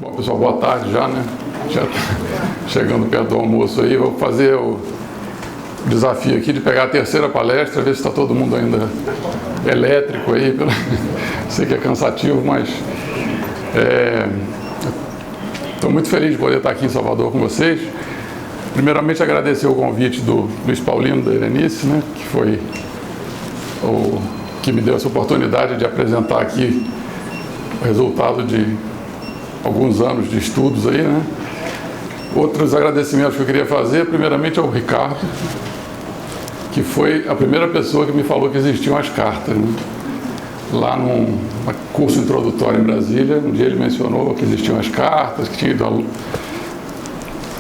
Bom, pessoal, boa tarde já, né? Já chegando perto do almoço aí, vou fazer o desafio aqui de pegar a terceira palestra, ver se está todo mundo ainda elétrico aí. Sei que é cansativo, mas estou muito feliz de poder estar aqui em Salvador com vocês. Primeiramente, agradecer o convite do Luiz Paulino, da Irenice, né? Que foi o que me deu essa oportunidade de apresentar aqui o resultado de alguns anos de estudos aí, né? Outros agradecimentos que eu queria fazer, primeiramente ao Ricardo, que foi a primeira pessoa que me falou que existiam as cartas, né? Lá num curso introdutório em Brasília, um dia ele mencionou que existiam as cartas, que tinha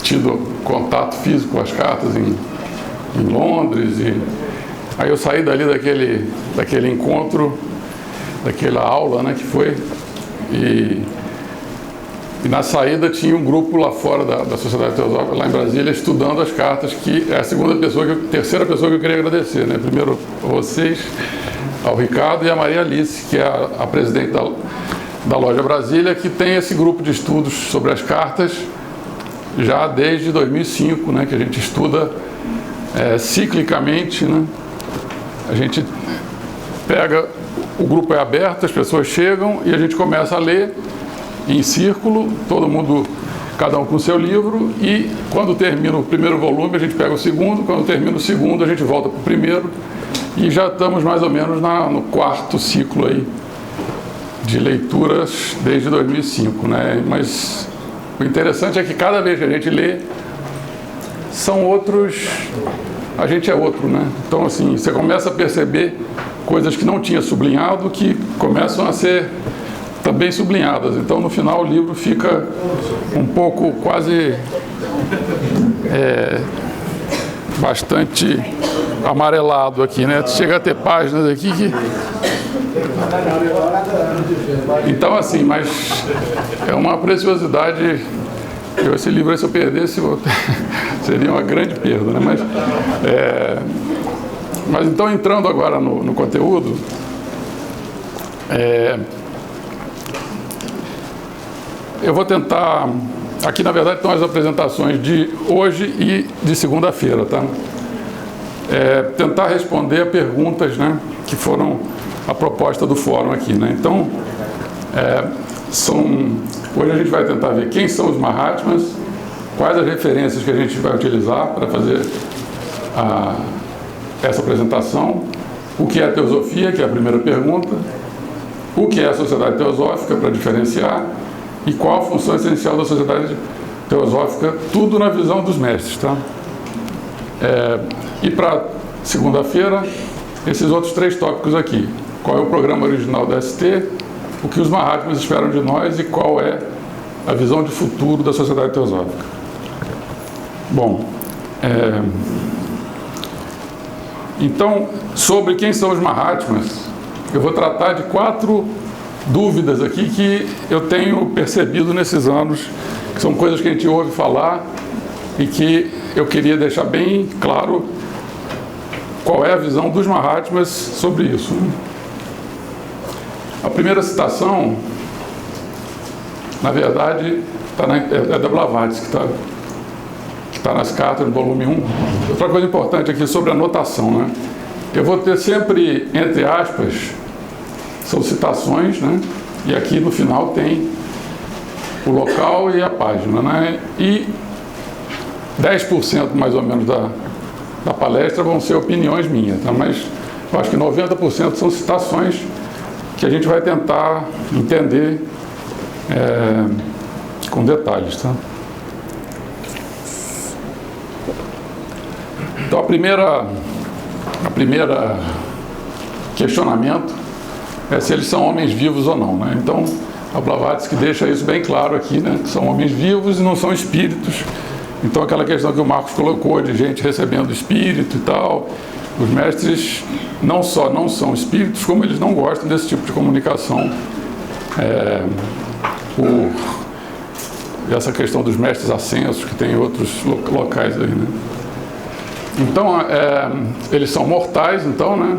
tido contato físico com as cartas em Londres, e aí eu saí dali daquele encontro, daquela aula, né, que foi, e na saída tinha um grupo lá fora da Sociedade Teosófica, lá em Brasília, estudando as cartas, que é a terceira pessoa que eu queria agradecer, né? Primeiro a vocês, ao Ricardo e a Maria Alice, que é a presidente da Loja Brasília, que tem esse grupo de estudos sobre as cartas já desde 2005, né? Que a gente estuda ciclicamente, né? A gente pega, o grupo é aberto, as pessoas chegam e a gente começa a ler em círculo, todo mundo, cada um com o seu livro, e quando termina o primeiro volume a gente pega o segundo, quando termina o segundo a gente volta para o primeiro, e já estamos mais ou menos no quarto ciclo aí de leituras desde 2005, né? Mas o interessante é que cada vez que a gente lê, são outros, a gente é outro, né? Então assim, você começa a perceber coisas que não tinha sublinhado, que começam a ser também sublinhadas. Então no final o livro fica um pouco quase bastante amarelado aqui, né? Chega a ter páginas aqui que... Então assim, mas é uma preciosidade. Esse livro aí, se eu perdesse, seria uma grande perda, né? Mas então, entrando agora no conteúdo, eu vou tentar, aqui na verdade estão as apresentações de hoje e de segunda-feira, tá? Tentar responder a perguntas, né, que foram a proposta do fórum aqui, né? Então, hoje a gente vai tentar ver quem são os Mahatmas, quais as referências que a gente vai utilizar para fazer essa apresentação, o que é a teosofia, que é a primeira pergunta, o que é a sociedade teosófica, para diferenciar, e qual a função essencial da sociedade teosófica, tudo na visão dos mestres, tá? E para segunda-feira, esses outros três tópicos aqui: qual é o programa original da ST, o que os Mahatmas esperam de nós e qual é a visão de futuro da sociedade teosófica. Bom, então, sobre quem são os Mahatmas, eu vou tratar de 4 dúvidas aqui que eu tenho percebido nesses anos, que são coisas que a gente ouve falar e que eu queria deixar bem claro qual é a visão dos Mahatmas sobre isso. A primeira citação, na verdade, é da Blavatsky, que está nas cartas, no volume 1. Outra coisa importante aqui sobre a notação, né? Eu vou ter sempre, entre aspas, são citações, né? E aqui no final tem o local e a página, né? E 10% mais ou menos da palestra vão ser opiniões minhas, tá? Mas eu acho que 90% são citações que a gente vai tentar entender com detalhes, tá? Então a primeira questionamento é se eles são homens vivos ou não, né? Então a Blavatsky deixa isso bem claro aqui, né? Que são homens vivos e não são espíritos. Então aquela questão que o Marcos colocou de gente recebendo espírito e tal, os mestres não só não são espíritos, como eles não gostam desse tipo de comunicação por essa questão dos mestres ascensos, que tem outros locais aí, né? Então, eles são mortais, então, né?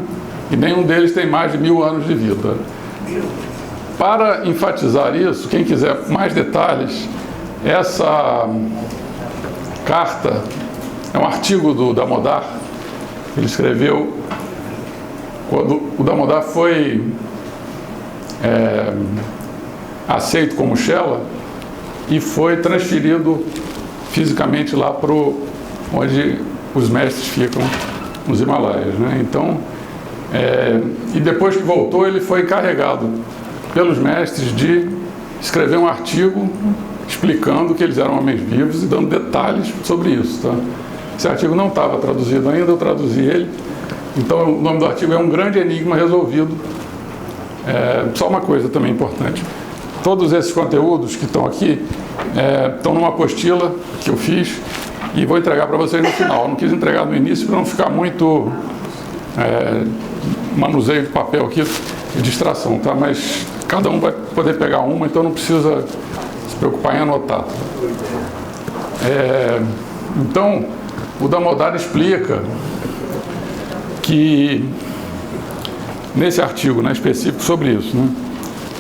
E nenhum deles tem mais de 1000 anos de vida. Para enfatizar isso, quem quiser mais detalhes, essa carta é um artigo do Damodar, que ele escreveu quando o Damodar foi aceito como Shela e foi transferido fisicamente lá para onde os mestres ficam nos Himalaias, né? Então, e depois que voltou, ele foi encarregado pelos mestres de escrever um artigo explicando que eles eram homens vivos e dando detalhes sobre isso, tá? Esse artigo não estava traduzido ainda, eu traduzi ele. Então, o nome do artigo é Um Grande Enigma Resolvido. Só uma coisa também importante. Todos esses conteúdos que estão aqui estão numa apostila que eu fiz e vou entregar para vocês no final. Eu não quis entregar no início para não ficar muito manuseio de papel aqui e distração, tá? Mas cada um vai poder pegar uma, então não precisa se preocupar em anotar. Então, o Damodar explica que, nesse artigo, né, específico sobre isso, né,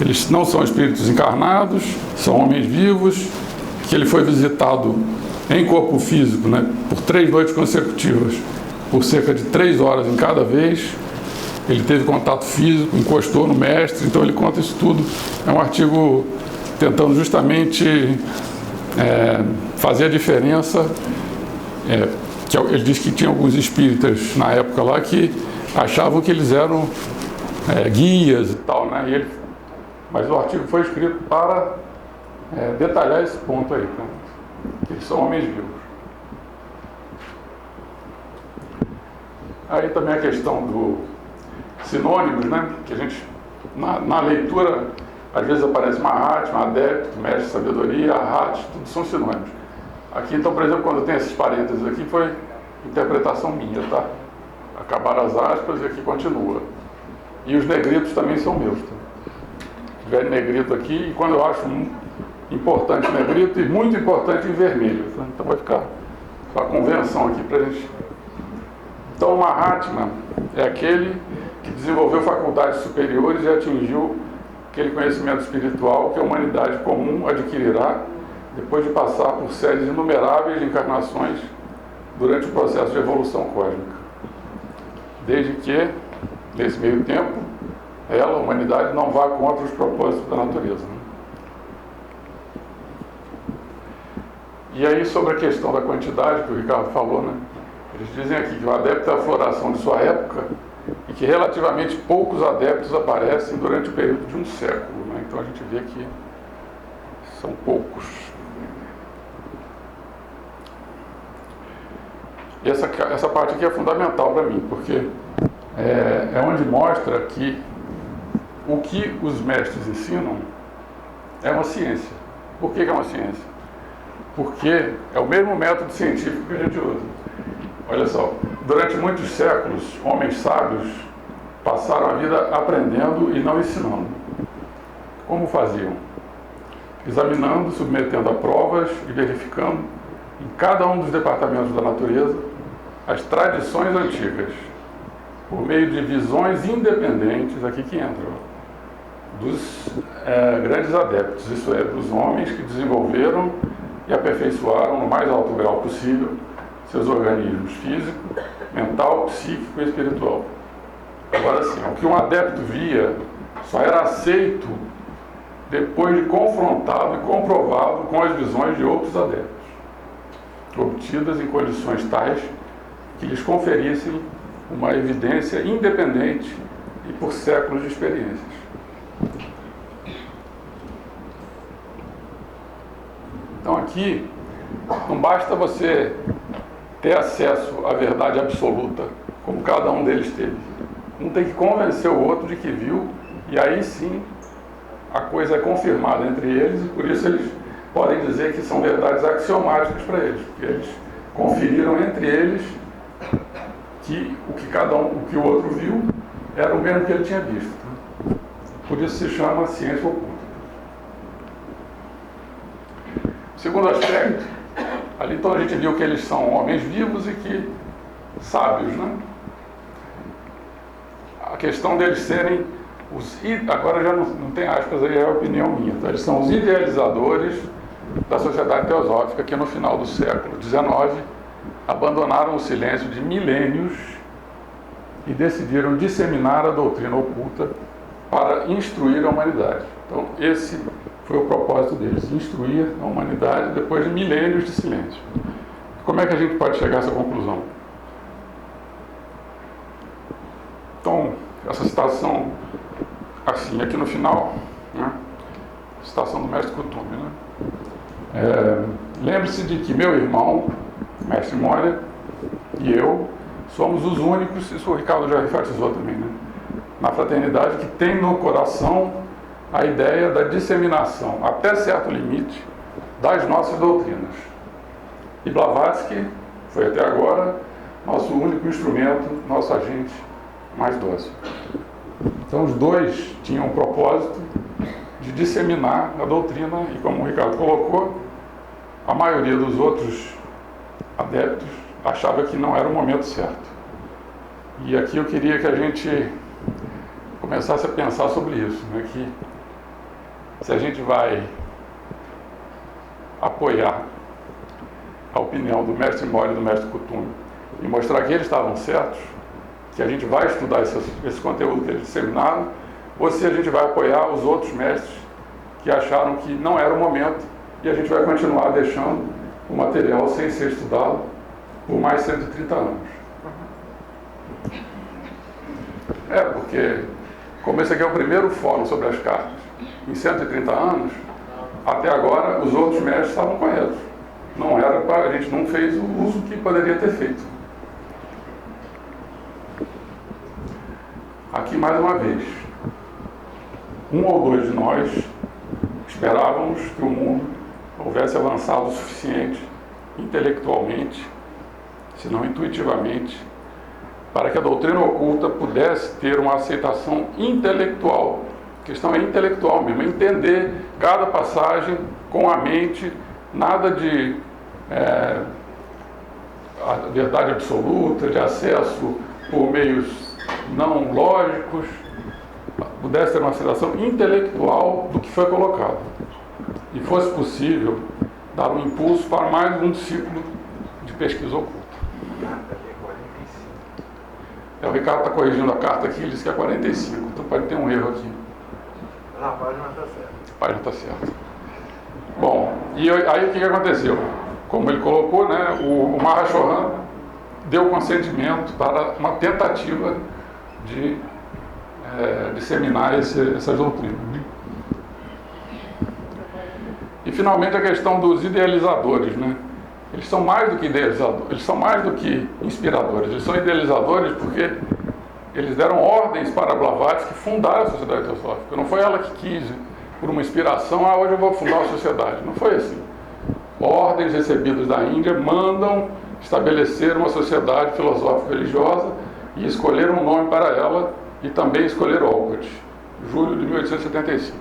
eles não são espíritos encarnados, são homens vivos, que ele foi visitado em corpo físico, né, por 3 noites consecutivas, por cerca de 3 horas em cada vez. Ele teve contato físico, encostou no mestre, então ele conta isso tudo. É um artigo tentando justamente fazer a diferença. Ele diz que tinha alguns espíritas na época lá que achavam que eles eram guias e tal, né? Mas o artigo foi escrito para detalhar esse ponto aí, né? Eles são homens vivos. Aí também a questão do sinônimos, né? Que a gente, na leitura, às vezes aparece Mahatma, Adepto, Mestre de Sabedoria, Arhat, tudo são sinônimos. Aqui, então, por exemplo, quando tem esses parênteses aqui, foi interpretação minha, tá? Acabaram as aspas e aqui continua. E os negritos também são meus, tá? Tiver negrito aqui, e quando eu acho importante negrito e muito importante em vermelho, tá? Então vai ficar a convenção aqui pra gente. Então, o Mahatma é aquele que desenvolveu faculdades superiores e atingiu aquele conhecimento espiritual que a humanidade comum adquirirá depois de passar por séries inumeráveis de encarnações durante o processo de evolução cósmica. Desde que, nesse meio tempo, a humanidade, não vá contra os propósitos da natureza, né? E aí, sobre a questão da quantidade que o Ricardo falou, né? Eles dizem aqui que o adepto é a floração de sua época e que relativamente poucos adeptos aparecem durante o período de um século, né? Então a gente vê que são poucos. E essa parte aqui é fundamental para mim, porque é onde mostra que o que os mestres ensinam é uma ciência. Por que é uma ciência? Porque é o mesmo método científico que a gente usa. Olha só, durante muitos séculos, homens sábios passaram a vida aprendendo e não ensinando. Como faziam? Examinando, submetendo a provas e verificando em cada um dos departamentos da natureza as tradições antigas, por meio de visões independentes, aqui que entram, dos grandes adeptos, isso é, dos homens que desenvolveram e aperfeiçoaram no mais alto grau possível seus organismos físico, mental, psíquico e espiritual. Agora sim, o que um adepto via só era aceito depois de confrontado e comprovado com as visões de outros adeptos, obtidas em condições tais que lhes conferissem uma evidência independente e por séculos de experiências. Então aqui, não basta você ter acesso à verdade absoluta, como cada um deles teve. Um tem que convencer o outro de que viu, e aí sim a coisa é confirmada entre eles, e por isso eles podem dizer que são verdades axiomáticas para eles, porque eles conferiram entre eles que o que o outro viu era o mesmo que ele tinha visto. Por isso se chama ciência oculta. Segundo aspecto, ali então a gente viu que eles são homens vivos e que sábios, né? A questão deles serem Agora já não tem aspas, aí é a opinião minha. Tá? Eles são os idealizadores da sociedade teosófica que no final do século XIX abandonaram o silêncio de milênios e decidiram disseminar a doutrina oculta para instruir a humanidade. Então esse foi o propósito deles, instruir a humanidade depois de milênios de silêncio. Como é que a gente pode chegar a essa conclusão? Então, essa citação, assim, aqui no final, né? Citação do mestre Kuthumi, né? Lembre-se de que meu irmão, mestre Moria, e eu, somos os únicos, isso o Ricardo já enfatizou também, né? Na fraternidade, que tem no coração a ideia da disseminação, até certo limite, das nossas doutrinas. E Blavatsky foi até agora nosso único instrumento, nosso agente mais dócil. Então os dois tinham o propósito de disseminar a doutrina e, como o Ricardo colocou, a maioria dos outros adeptos achava que não era o momento certo. E aqui eu queria que a gente começasse a pensar sobre isso, né? Que se a gente vai apoiar a opinião do mestre Moria e do mestre Kuthumi e mostrar que eles estavam certos, que a gente vai estudar esse conteúdo que eles disseminaram, ou se a gente vai apoiar os outros mestres que acharam que não era o momento e a gente vai continuar deixando o material sem ser estudado por mais 130 anos. Porque como esse aqui é o primeiro fórum sobre as cartas, em 130 anos, até agora os outros mestres estavam corretos. Não era para, a gente não fez o uso que poderia ter feito. Aqui mais uma vez, um ou dois de nós esperávamos que o mundo houvesse avançado o suficiente intelectualmente, se não intuitivamente, para que a doutrina oculta pudesse ter uma aceitação intelectual. A questão é intelectual mesmo, entender cada passagem com a mente, nada de a verdade absoluta, de acesso por meios não lógicos, pudesse ter uma aceitação intelectual do que foi colocado. E fosse possível dar um impulso para mais um discípulo de pesquisa oculta. O Ricardo está corrigindo a carta aqui, ele disse que é 45, então pode ter um erro aqui. A página está certa. A página está certa. Bom, e aí o que aconteceu? Como ele colocou, né, o Mahashohan deu consentimento para uma tentativa de disseminar essas doutrinas. E finalmente a questão dos idealizadores, né? Eles são mais do que idealizadores, eles são mais do que inspiradores, eles são idealizadores porque eles deram ordens para Blavatsky fundar a Sociedade Teosófica. Não foi ela que quis, por uma inspiração, hoje eu vou fundar uma sociedade. Não foi assim. Ordens recebidas da Índia mandam estabelecer uma sociedade filosófica religiosa e escolher um nome para ela e também escolher Olcott, julho de 1875.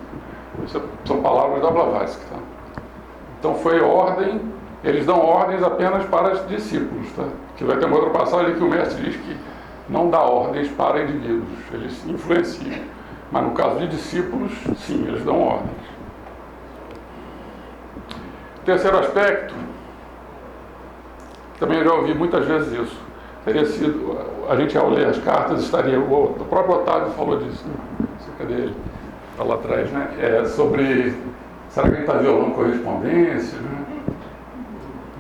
Essas são palavras da Blavatsky. Tá? Então foi ordem, eles dão ordens apenas para os discípulos. Tá? Que vai ter uma outra passagem que o mestre diz que não dá ordens para indivíduos, eles influenciam. Mas no caso de discípulos, sim, eles dão ordens. Terceiro aspecto, também eu já ouvi muitas vezes isso. Teria sido, a gente ao ler as cartas estaria, o próprio Otávio falou disso, né? Cadê ele? Está lá atrás, né? Sobre, será que a gente está violando correspondência, né?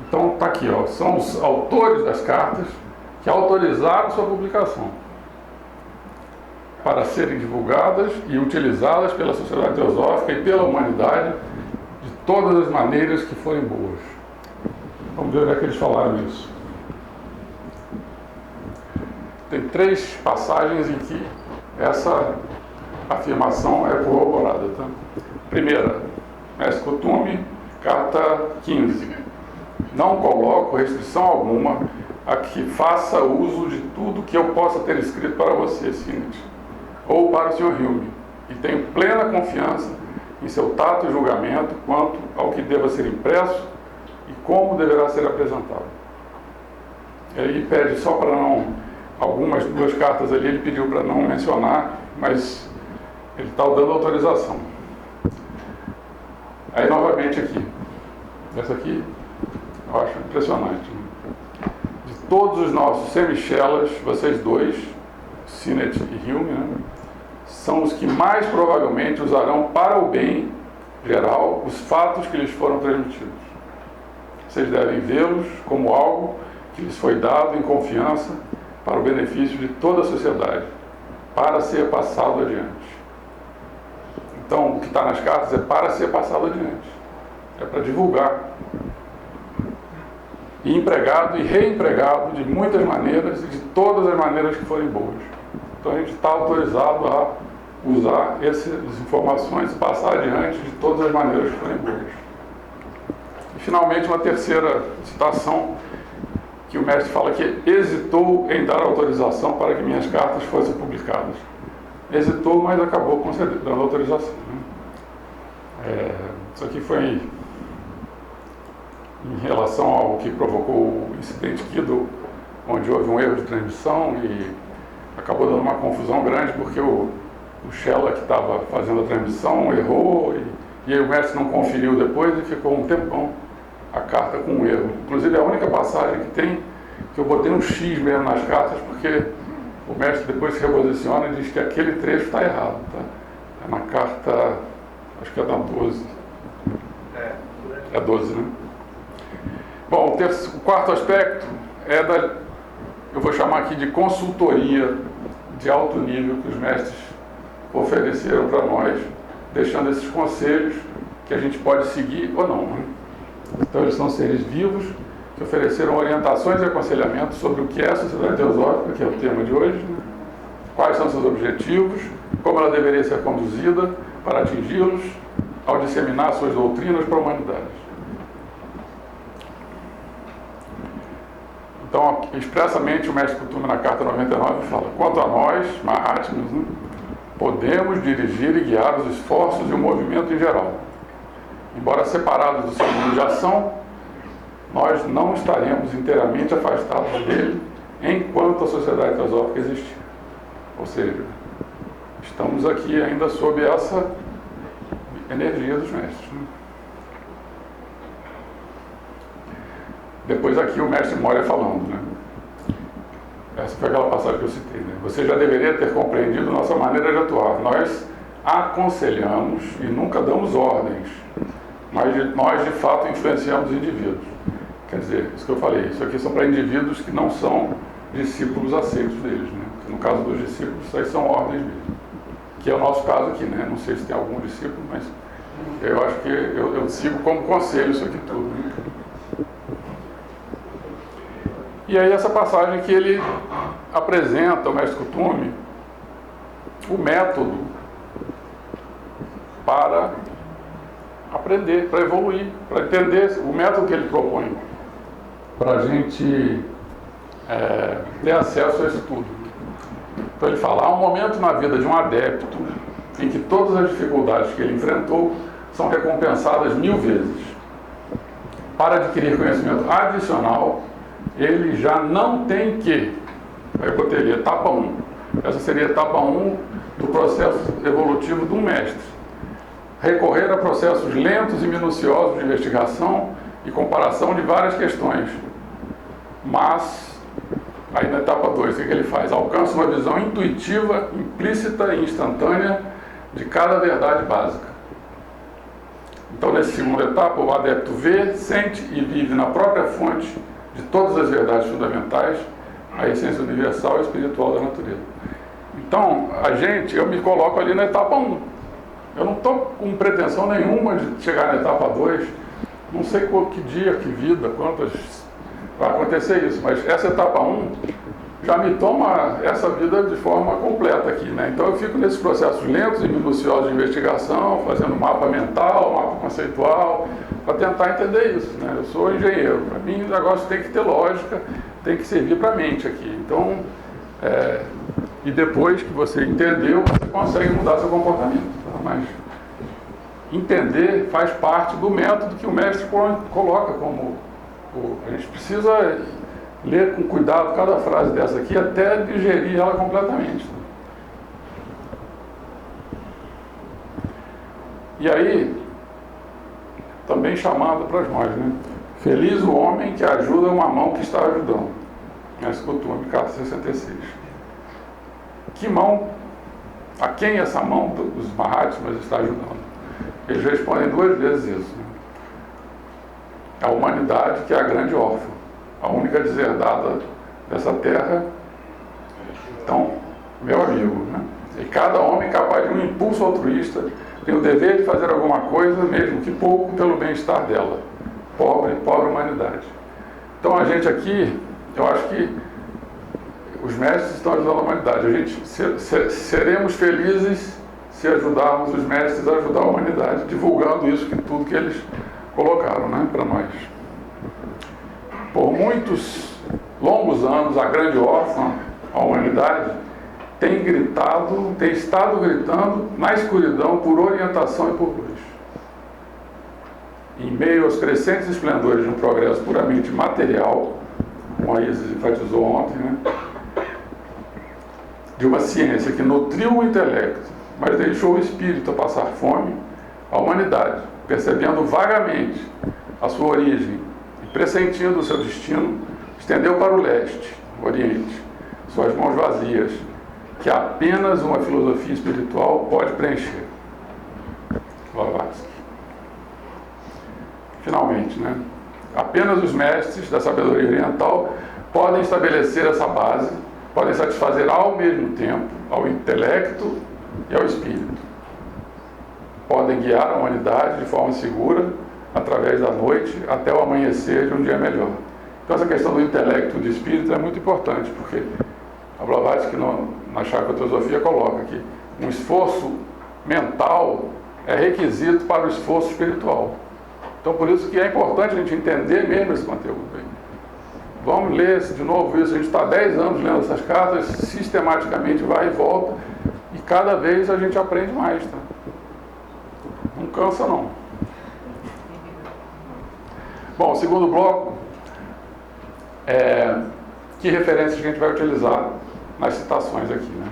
Então está aqui, ó, são os autores das cartas que autorizaram sua publicação para serem divulgadas e utilizadas pela Sociedade Teosófica e pela humanidade de todas as maneiras que forem boas. Vamos ver onde é que eles falaram isso. Tem 3 passagens em que essa afirmação é corroborada. Tá? Primeira, mestre Kuthumi, carta 15. Não coloco restrição alguma a que faça uso de tudo que eu possa ter escrito para você, Sinit, ou para o Sr. Hume, e tenho plena confiança em seu tato e julgamento quanto ao que deva ser impresso e como deverá ser apresentado. Ele pede só para não, duas cartas ali ele pediu para não mencionar, mas ele está dando autorização. Aí novamente aqui, essa aqui eu acho impressionante. De todos os nossos semichelas, vocês dois, Sinet e Hume, né, são os que mais provavelmente usarão para o bem geral os fatos que lhes foram transmitidos. Vocês devem vê-los como algo que lhes foi dado em confiança para o benefício de toda a sociedade, para ser passado adiante. Então, o que está nas cartas é para ser passado adiante. É para divulgar. E empregado e reempregado de muitas maneiras e de todas as maneiras que forem boas. Então, a gente está autorizado a usar essas informações e passar adiante de todas as maneiras que forem boas. E, finalmente, uma terceira citação, que o mestre fala que hesitou em dar autorização para que minhas cartas fossem publicadas. Hesitou, mas acabou concedendo, dando autorização. Né? Isso aqui foi em relação ao que provocou o incidente Kido, onde houve um erro de transmissão e acabou dando uma confusão grande, porque o Shella que estava fazendo a transmissão errou e aí o mestre não conferiu depois e ficou um tempão a carta com um erro. Inclusive a única passagem que tem, que eu botei um X mesmo nas cartas, porque o mestre depois se reposiciona e diz que aquele trecho está errado. Tá? É na carta, acho que é da 12. É 12, né? Bom, o quarto aspecto é eu vou chamar aqui de consultoria de alto nível que os mestres ofereceram para nós, deixando esses conselhos que a gente pode seguir ou não. Né? Então, eles são seres vivos que ofereceram orientações e aconselhamentos sobre o que é a sociedade teosófica, que é o tema de hoje, né? Quais são seus objetivos, como ela deveria ser conduzida para atingi-los ao disseminar suas doutrinas para a humanidade. Então, expressamente, o mestre Kuthumi na carta 99 fala: quanto a nós, Mahatmas, né, podemos dirigir e guiar os esforços e o movimento em geral. Embora separados do seu mundo de ação, nós não estaremos inteiramente afastados dele enquanto a sociedade teosófica existir. Ou seja, estamos aqui ainda sob essa energia dos mestres. Né? Depois aqui o mestre Moria falando, né? Essa foi aquela passagem que eu citei, né? Você já deveria ter compreendido nossa maneira de atuar. Nós aconselhamos e nunca damos ordens, mas nós de fato influenciamos indivíduos. Quer dizer, isso que eu falei, isso aqui são para indivíduos que não são discípulos aceitos deles, né? No caso dos discípulos, isso aí são ordens mesmo. Que é o nosso caso aqui, né? Não sei se tem algum discípulo, mas eu acho que eu sigo como conselho isso aqui tudo. Né? E aí essa passagem que ele apresenta, o mestre Kuthumi, o método para aprender, para evoluir, para entender o método que ele propõe, para a gente ter acesso a isso tudo. Então ele fala, há um momento na vida de um adepto em que todas as dificuldades que ele enfrentou são recompensadas 1000 vezes. Para adquirir conhecimento adicional, ele já não tem que, aí eu botei ali, etapa 1. Essa seria a etapa 1 do processo evolutivo de um mestre. Recorrer a processos lentos e minuciosos de investigação e comparação de várias questões. Mas, aí na etapa 2, o que ele faz? Alcança uma visão intuitiva, implícita e instantânea de cada verdade básica. Então, nessa segunda etapa, o adepto vê, sente e vive na própria fonte de todas as verdades fundamentais, a essência universal e espiritual da natureza. Então, eu me coloco ali na etapa 1. Eu não estou com pretensão nenhuma de chegar na etapa 2. Não sei que dia, que vida, quantas vai acontecer isso, mas essa etapa 1 já me toma essa vida de forma completa aqui, né? Então eu fico nesses processos lentos e minuciosos de investigação, fazendo mapa mental, mapa conceitual, para tentar entender isso, né? Eu sou engenheiro, para mim o negócio tem que ter lógica, tem que servir para a mente aqui. Então, e depois que você entendeu, você consegue mudar seu comportamento, tá? Mas entender faz parte do método que o mestre coloca como... A gente precisa ler com cuidado cada frase dessa aqui até digerir ela completamente. E aí, também chamado para nós, né? Feliz o homem que ajuda uma mão que está ajudando. Esse costume, carta 66. Que mão? A quem essa mão dos Mahatmas está ajudando? Eles respondem 2 vezes isso. Né? A humanidade, que é a grande órfã, a única deserdada dessa terra. Então, meu amigo, né? E cada homem capaz de um impulso altruísta tem o dever de fazer alguma coisa, mesmo que pouco, pelo bem-estar dela. Pobre humanidade. Então a gente aqui, eu acho que os mestres estão ajudando a humanidade. A gente seremos felizes se ajudarmos os mestres a ajudar a humanidade, divulgando isso, tudo que eles colocaram, né, para nós. Por muitos longos anos, a grande órfã, a humanidade, tem estado gritando na escuridão por orientação e por luz. Em meio aos crescentes esplendores de um progresso puramente material, como a Isis enfatizou ontem, né? De uma ciência que nutriu o intelecto, mas deixou o espírito a passar fome, a humanidade, percebendo vagamente a sua origem e pressentindo o seu destino, estendeu para o leste, o oriente, suas mãos vazias, que apenas uma filosofia espiritual pode preencher. Blavatsky. Finalmente, né? Apenas os mestres da sabedoria oriental podem estabelecer essa base, podem satisfazer ao mesmo tempo ao intelecto e ao espírito. Podem guiar a humanidade de forma segura através da noite até o amanhecer de um dia melhor. Então essa questão do intelecto e do espírito é muito importante, porque a Blavatsky na Chakra Teosofia coloca que um esforço mental é requisito para o esforço espiritual. Então por isso que é importante a gente entender mesmo esse conteúdo aí. Vamos ler de novo isso. A gente está há 10 anos lendo essas cartas, sistematicamente vai e volta, e cada vez a gente aprende mais, tá? Não cansa não. Bom, o segundo bloco que referências que a gente vai utilizar nas citações aqui, né?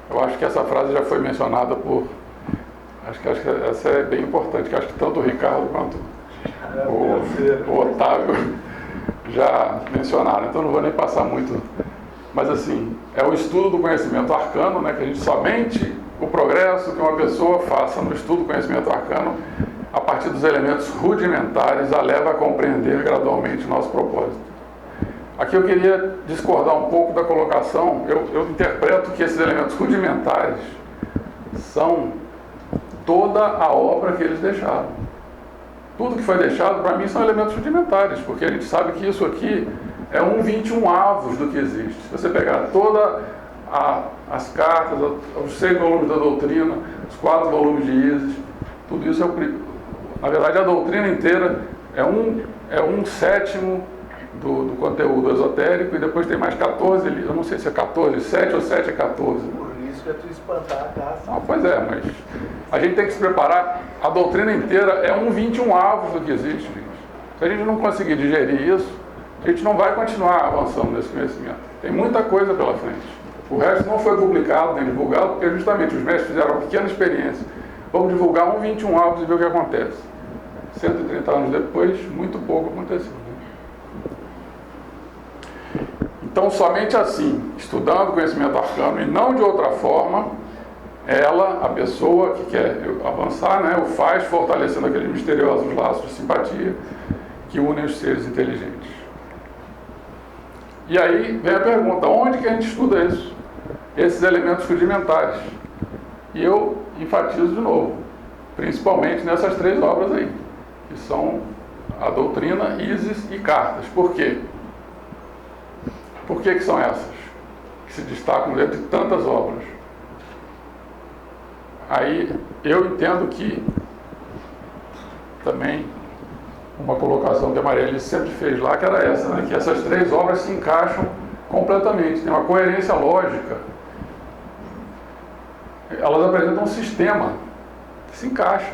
Eu acho que essa frase já foi mencionada por... Acho que essa é bem importante, que acho que tanto o Ricardo quanto o Otávio já mencionaram, então não vou nem passar muito. Mas assim, é o estudo do conhecimento arcano, né, que a gente somente o progresso que uma pessoa faça no estudo do conhecimento arcano, a partir dos elementos rudimentares, a leva a compreender gradualmente o nosso propósito. Aqui eu queria discordar um pouco da colocação. Eu interpreto que esses elementos rudimentares são toda a obra que eles deixaram. Tudo que foi deixado, para mim, são elementos rudimentares, porque a gente sabe que isso aqui é 1/21 do que existe. Se você pegar todas as cartas, os 6 volumes da doutrina, os 4 volumes de Isis, tudo isso na verdade, a doutrina inteira é um sétimo do conteúdo esotérico, e depois tem mais 14, eu não sei se é 14, 7 ou 7 é 14. Por isso que é tu espantar a casa. Ah, pois é, mas a gente tem que se preparar. A doutrina inteira é 1/21 do que existe, gente. Se a gente não conseguir digerir isso, a gente não vai continuar avançando nesse conhecimento. Tem muita coisa pela frente. O resto não foi publicado nem divulgado, porque justamente os mestres fizeram uma pequena experiência. Vamos divulgar 1/21 e ver o que acontece. 130 anos depois, muito pouco aconteceu. Então, somente assim, estudando o conhecimento arcano e não de outra forma, a pessoa que quer avançar, né, o faz fortalecendo aqueles misteriosos laços de simpatia que unem os seres inteligentes. E aí vem a pergunta, onde que a gente estuda isso? Esses elementos rudimentares. E eu enfatizo de novo, principalmente nessas 3 obras aí, que são a doutrina, Isis e cartas. Por quê? Por que são essas que se destacam dentro de tantas obras? Aí eu entendo que também uma colocação que a Maria Alice sempre fez lá, que era essa, né? Que essas 3 obras se encaixam completamente, tem uma coerência lógica. Elas apresentam um sistema que se encaixa.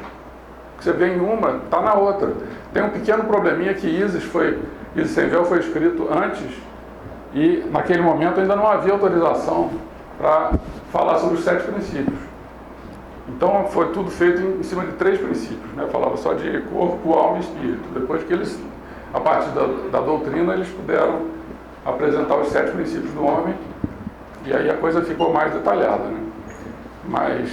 Você vê em uma, está na outra. Tem um pequeno probleminha que Isis Sem Véu foi escrito antes, e naquele momento ainda não havia autorização para falar sobre os 7 princípios. Então foi tudo feito em cima de 3 princípios, né? Eu falava só de corpo, alma e espírito. Depois que eles, a partir da doutrina, eles puderam apresentar os 7 princípios do homem, e aí a coisa ficou mais detalhada, né? Mas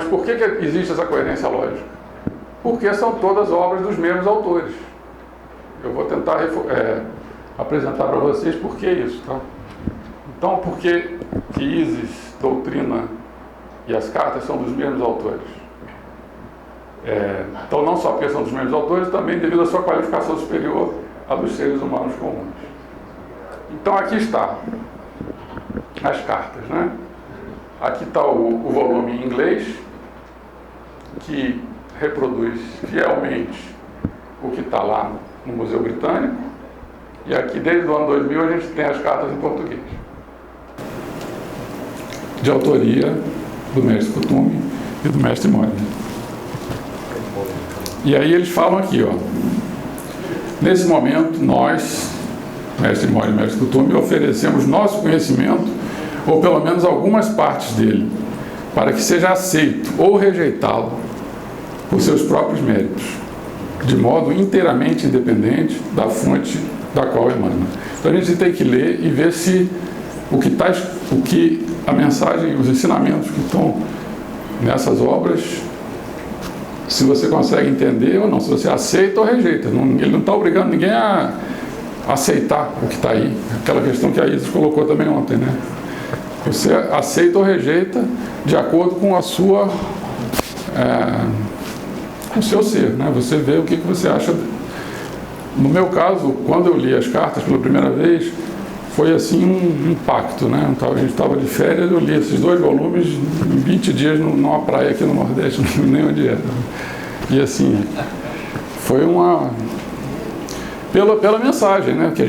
por que existe essa coerência lógica? Porque são todas obras dos mesmos autores. Eu vou tentar apresentar para vocês por que isso, tá? Então, por que Isis, doutrina e as cartas são dos mesmos autores? Então, não só porque são dos mesmos autores, também devido à sua qualificação superior à dos seres humanos comuns. Então, aqui está as cartas, né? Aqui está o volume em inglês, que reproduz fielmente o que está lá no Museu Britânico, e aqui desde o ano 2000 a gente tem as cartas em português, de autoria do mestre Kuthumi e do mestre Moria. E aí eles falam aqui, ó, nesse momento nós, mestre Moria e mestre Kuthumi, oferecemos nosso conhecimento, ou pelo menos algumas partes dele, para que seja aceito ou rejeitado por seus próprios méritos, de modo inteiramente independente da fonte da qual emana. Então a gente tem que ler e ver se a mensagem, os ensinamentos que estão nessas obras, se você consegue entender ou não, se você aceita ou rejeita. Ele não está obrigando ninguém a aceitar o que está aí. Aquela questão que a Isis colocou também ontem, né? Você aceita ou rejeita de acordo com a sua com o seu ser, né? Você vê o que você acha. No meu caso, quando eu li as cartas pela primeira vez, foi assim um impacto, né? A gente estava de férias, eu li esses 2 volumes em 20 dias numa praia aqui no Nordeste, não lembro nem onde era. E assim, foi pela mensagem, né? Que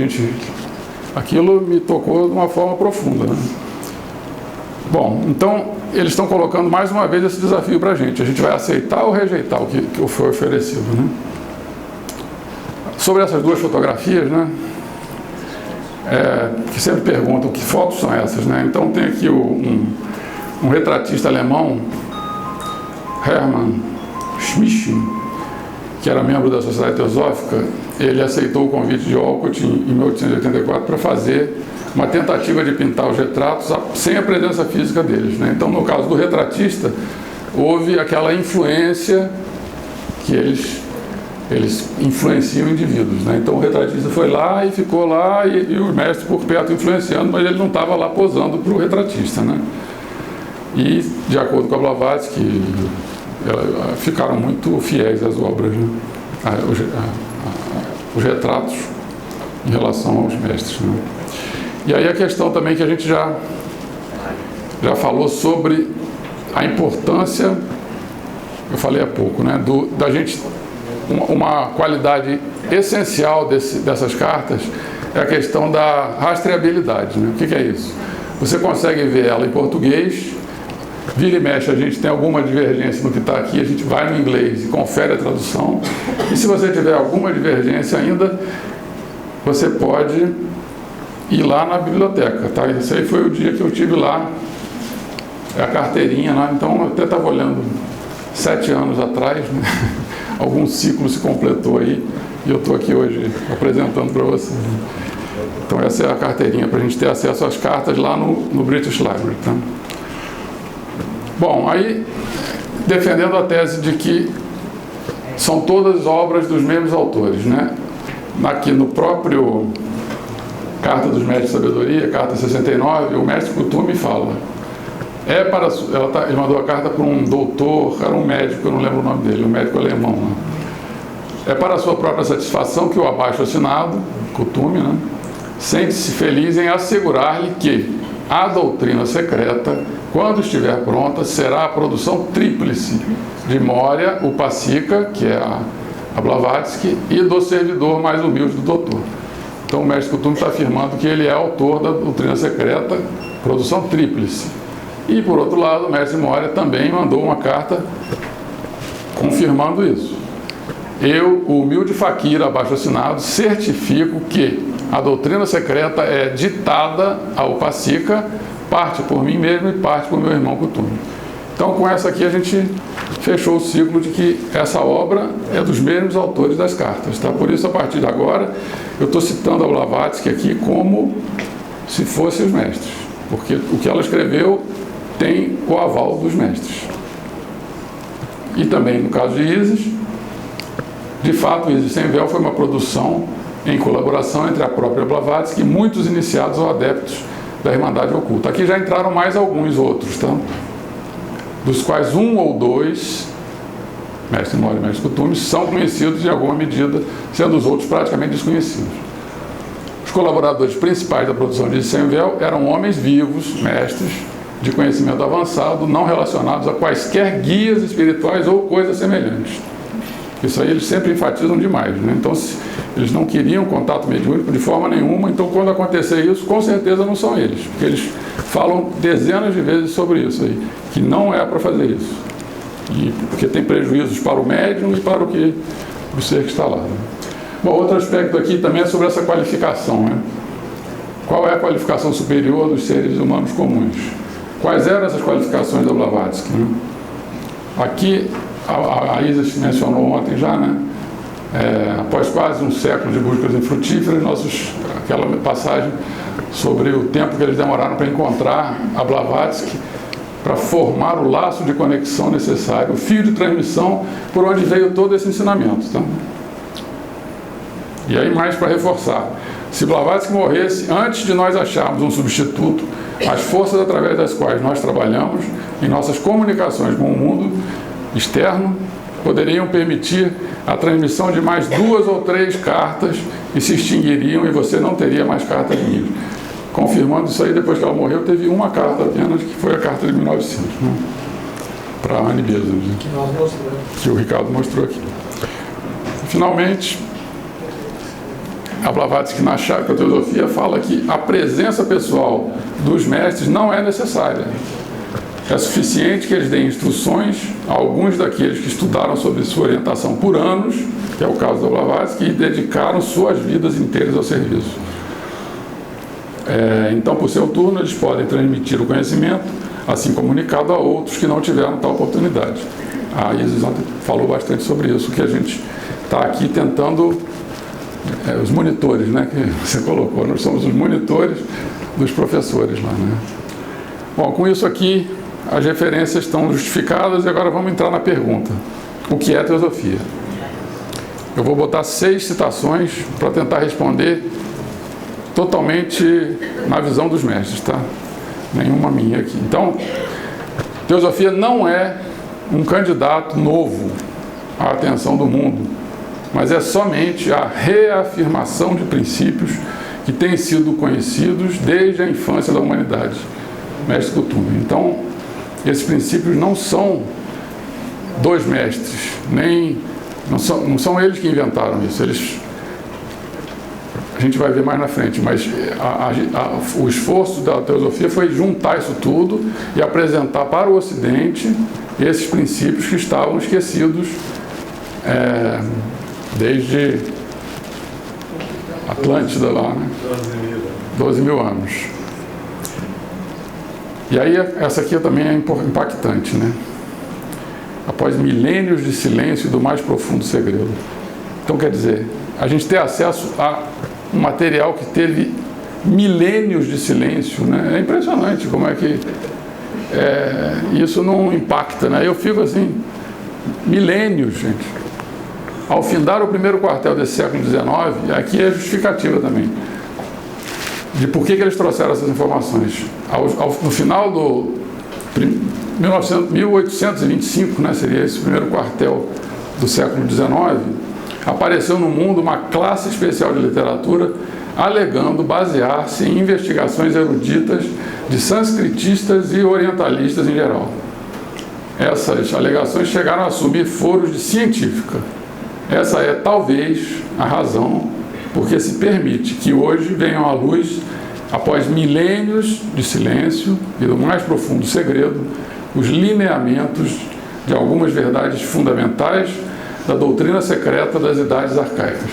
aquilo me tocou de uma forma profunda, né? Bom, então eles estão colocando mais uma vez esse desafio para a gente vai aceitar ou rejeitar o que foi oferecido, né? Sobre essas 2 fotografias, né? Que sempre perguntam que fotos são essas, né? Então tem aqui um retratista alemão, Hermann Schmichen, que era membro da Sociedade Teosófica. Ele aceitou o convite de Olcott em 1884 para fazer uma tentativa de pintar os retratos sem a presença física deles, né? Então, no caso do retratista, houve aquela influência que eles influenciam indivíduos, né? Então, o retratista foi lá e ficou lá e o mestre por perto influenciando, mas ele não estava lá posando para o retratista, né? E, de acordo com a Blavatsky, ficaram muito fiéis às obras, né? Os retratos em relação aos mestres, né? E aí a questão também que a gente já falou sobre a importância, eu falei há pouco, né, da gente, uma qualidade essencial dessas cartas é a questão da rastreabilidade, né? O que é isso? Você consegue ver ela em português, vira e mexe, a gente tem alguma divergência no que está aqui, a gente vai no inglês e confere a tradução, e se você tiver alguma divergência ainda, você pode ir lá na biblioteca, tá? Esse aí foi o dia que eu tive lá, a carteirinha lá, então eu até estava olhando 7 anos atrás, né? Algum ciclo se completou aí, e eu estou aqui hoje apresentando para vocês. Então essa é a carteirinha para a gente ter acesso às cartas lá no British Library, tá? Bom, aí defendendo a tese de que são todas obras dos mesmos autores, né? Aqui no próprio Carta dos Mestres de Sabedoria, carta 69, o mestre Kuthumi fala, ele mandou a carta para um doutor, era um médico, eu não lembro o nome dele, um médico alemão, né? É para a sua própria satisfação que o abaixo assinado, Kuthumi, né, sente-se feliz em assegurar-lhe que a doutrina secreta, quando estiver pronta, será a produção tríplice de Moria, o Pasika, que é a Blavatsky, e do servidor mais humilde do doutor. Então o mestre Kuthumi está afirmando que ele é autor da doutrina secreta, produção tríplice. E por outro lado, o mestre Moria também mandou uma carta confirmando isso. Eu, o humilde faquir abaixo assinado, certifico que a doutrina secreta é ditada ao Pasika parte por mim mesmo e parte por meu irmão Kuthumi. Então, com essa aqui, a gente fechou o ciclo de que essa obra é dos mesmos autores das cartas. Tá? Por isso, a partir de agora, eu estou citando a Blavatsky aqui como se fossem os mestres, porque o que ela escreveu tem o aval dos mestres. E também, no caso de Isis, de fato, Isis Sem Véu foi uma produção em colaboração entre a própria Blavatsky e muitos iniciados ou adeptos da Irmandade Oculta. Aqui já entraram mais alguns outros, tá? Dos quais um ou dois, Mestre Mori e Mestre Kuthumi, são conhecidos em alguma medida, sendo os outros praticamente desconhecidos. Os colaboradores principais da produção de Isis Sem Véu eram homens vivos, mestres, de conhecimento avançado, não relacionados a quaisquer guias espirituais ou coisas semelhantes. Isso aí eles sempre enfatizam demais, né? Então, eles não queriam contato mediúnico de forma nenhuma, então quando acontecer isso, com certeza não são eles, porque eles falam dezenas de vezes sobre isso aí, que não é para fazer isso. E porque tem prejuízos para o médium e para o ser que está lá. Né? Bom, outro aspecto aqui também é sobre essa qualificação, né? Qual é a qualificação superior dos seres humanos comuns? Quais eram essas qualificações da Blavatsky? Né? Aqui, a Isis mencionou ontem já, né? Após quase um século de buscas infrutíferas, aquela passagem sobre o tempo que eles demoraram para encontrar a Blavatsky, para formar o laço de conexão necessário, o fio de transmissão por onde veio todo esse ensinamento. Tá? E aí, mais para reforçar, se Blavatsky morresse antes de nós acharmos um substituto, as forças através das quais nós trabalhamos em nossas comunicações com o mundo externo poderiam permitir a transmissão de mais 2 ou 3 cartas e se extinguiriam e você não teria mais cartas minhas. Confirmando isso aí, depois que ela morreu, teve uma carta apenas, que foi a carta de 1900, né? Para a Anne Besant, né? Que nós mostramos. Que o Ricardo mostrou aqui. Finalmente, a Blavatsky na Chakra Teosofia fala que a presença pessoal dos mestres não é necessária. É suficiente que eles deem instruções a alguns daqueles que estudaram sob sua orientação por anos, que é o caso da Blavatsky, e dedicaram suas vidas inteiras ao serviço. Então, por seu turno, eles podem transmitir o conhecimento, assim comunicado a outros que não tiveram tal oportunidade. A Isis ontem falou bastante sobre isso, que a gente está aqui tentando, os monitores, né, que você colocou, nós somos os monitores dos professores lá, né? Bom, com isso aqui, as referências estão justificadas e agora vamos entrar na pergunta. O que é teosofia? Eu vou botar 6 citações para tentar responder totalmente na visão dos mestres, tá? Nenhuma minha aqui. Então, teosofia não é um candidato novo à atenção do mundo, mas é somente a reafirmação de princípios que têm sido conhecidos desde a infância da humanidade. Mestre Kuthumi. Então, esses princípios não são dos mestres, não são eles que inventaram isso. A gente vai ver mais na frente, mas o esforço da teosofia foi juntar isso tudo e apresentar para o Ocidente esses princípios que estavam esquecidos desde Atlântida lá, né? 12 mil anos. E aí, essa aqui também é impactante, né? Após milênios de silêncio e do mais profundo segredo. Então, quer dizer, a gente ter acesso a um material que teve milênios de silêncio, né? É impressionante como é que isso não impacta, né? Eu fico assim, milênios, gente. Ao findar o primeiro quartel desse século XIX, aqui é justificativa também, de por que eles trouxeram essas informações. No final do 1825, né, seria esse o primeiro quartel do século XIX, apareceu no mundo uma classe especial de literatura alegando basear-se em investigações eruditas de sânscritistas e orientalistas em geral. Essas alegações chegaram a assumir foros de científica. Essa é, talvez, a razão porque se permite que hoje venham à luz, após milênios de silêncio e do mais profundo segredo, os lineamentos de algumas verdades fundamentais da doutrina secreta das idades arcaicas.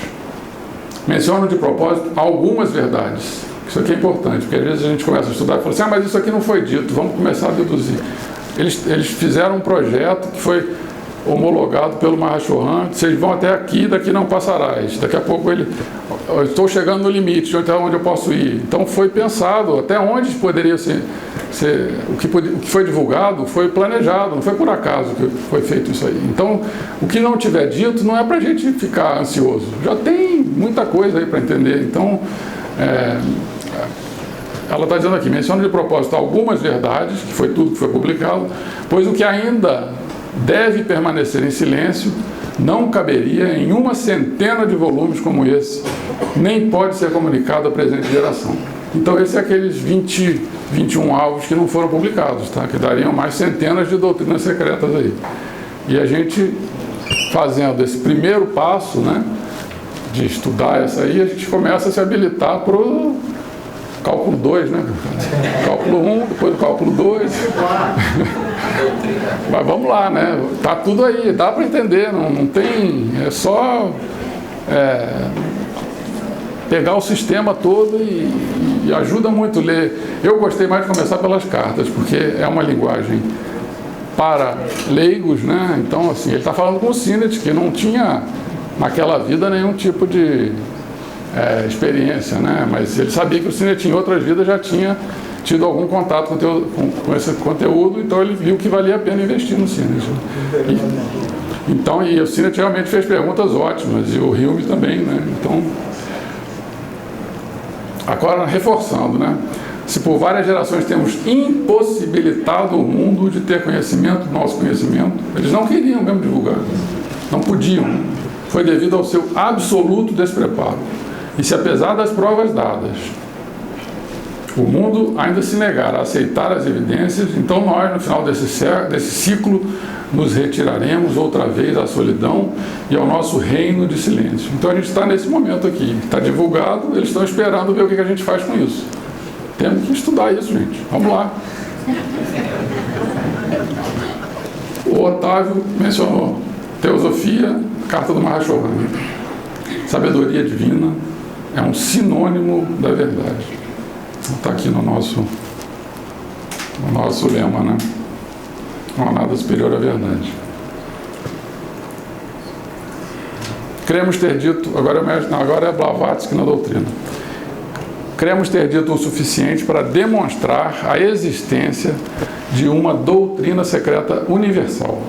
Menciono de propósito algumas verdades, Isso aqui é importante, porque às vezes a gente começa a estudar e fala assim, mas isso aqui não foi dito, vamos começar a deduzir. Eles fizeram um projeto que foi homologado pelo Mahashohan, vocês vão até aqui, daqui não passarás. Daqui a pouco eu estou chegando no limite, até onde eu posso ir. Então foi pensado até onde poderia ser o que foi divulgado foi planejado, não foi por acaso que foi feito isso aí. Então, o que não tiver dito não é para a gente ficar ansioso. Já tem muita coisa aí para entender. Então, ela está dizendo aqui, menciona de propósito algumas verdades, que foi tudo que foi publicado, pois o que ainda deve permanecer em silêncio não caberia em uma centena de volumes como esse, nem pode ser comunicado à presente geração. Então, esse é aqueles 21 alvos que não foram publicados, tá? Que dariam mais centenas de doutrinas secretas aí. E a gente, fazendo esse primeiro passo, né, de estudar essa aí, a gente começa a se habilitar para o cálculo 2, né? Cálculo 1, depois o cálculo 2. Mas vamos lá, né? Tá tudo aí, dá para entender, não tem... É só pegar o sistema todo e ajuda muito ler. Eu gostei mais de começar pelas cartas, porque é uma linguagem para leigos, né? Então, assim, ele está falando com o Sinnett, que não tinha naquela vida nenhum tipo de experiência, né? Mas ele sabia que o Sinnett em outras vidas já tinha tido algum contato com esse conteúdo, então ele viu que valia a pena investir no Sinnett. E o Sinnett realmente fez perguntas ótimas, e o Hume também, né? Então, agora reforçando, né? Se por várias gerações temos impossibilitado o mundo de ter conhecimento, nosso conhecimento, eles não queriam mesmo divulgar, não podiam, foi devido ao seu absoluto despreparo. E se apesar das provas dadas, o mundo ainda se negar a aceitar as evidências, então nós, no final desse ciclo, nos retiraremos outra vez à solidão e ao nosso reino de silêncio. Então a gente está nesse momento aqui, está divulgado, eles estão esperando ver o que a gente faz com isso. Temos que estudar isso, gente. Vamos lá. O Otávio mencionou Teosofia, Carta do Mahashohan. Sabedoria divina é um sinônimo da verdade. Está aqui no nosso lema, né? Não há nada superior à verdade. Cremos ter dito, agora é Blavatsky na doutrina. Cremos ter dito o suficiente para demonstrar a existência de uma doutrina secreta universal.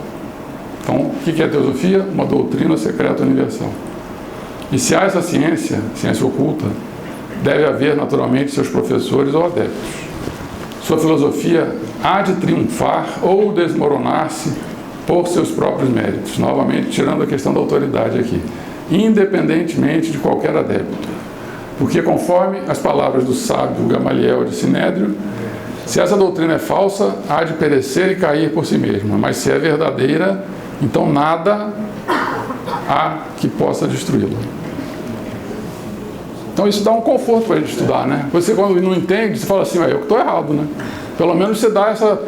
Então, o que é a teosofia? Uma doutrina secreta universal. E se há essa ciência oculta, deve haver naturalmente seus professores ou adeptos. Sua filosofia há de triunfar ou desmoronar-se por seus próprios méritos, novamente tirando a questão da autoridade aqui, independentemente de qualquer adepto. Porque conforme as palavras do sábio Gamaliel de Sinédrio, se essa doutrina é falsa, há de perecer e cair por si mesma, mas se é verdadeira, então nada há que possa destruí-la. Então isso dá um conforto para a gente estudar, né? Você quando não entende, você fala assim, eu que estou errado, né? Pelo menos você dá essa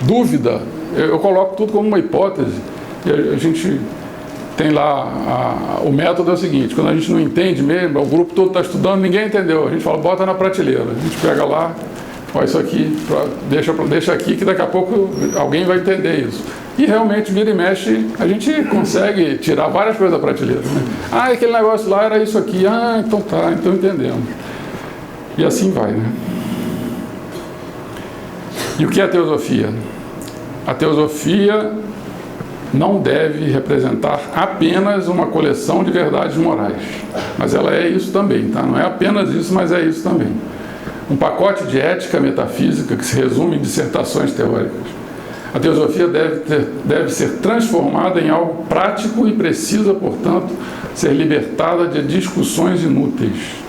dúvida. Eu coloco tudo como uma hipótese. E a gente tem lá, o método é o seguinte, quando a gente não entende mesmo, o grupo todo está estudando, ninguém entendeu. A gente fala, bota na prateleira. A gente pega lá, ó, isso aqui, deixa aqui que daqui a pouco alguém vai entender isso. E realmente, vira e mexe, a gente consegue tirar várias coisas da prateleira, né? Aquele negócio lá era isso aqui. Então tá, então entendemos. E assim vai, né? E o que é a teosofia? A teosofia não deve representar apenas uma coleção de verdades morais. Mas ela é isso também, tá? Não é apenas isso, mas é isso também. Um pacote de ética metafísica que se resume em dissertações teóricas. A teosofia deve ser transformada em algo prático e precisa, portanto, ser libertada de discussões inúteis.